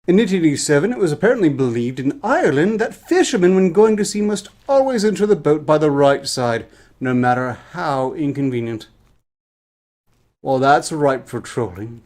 In 1887, it was apparently believed in Ireland that fishermen, when going to sea, must always enter the boat by the right side, no matter how inconvenient. Well, that's ripe for trolling.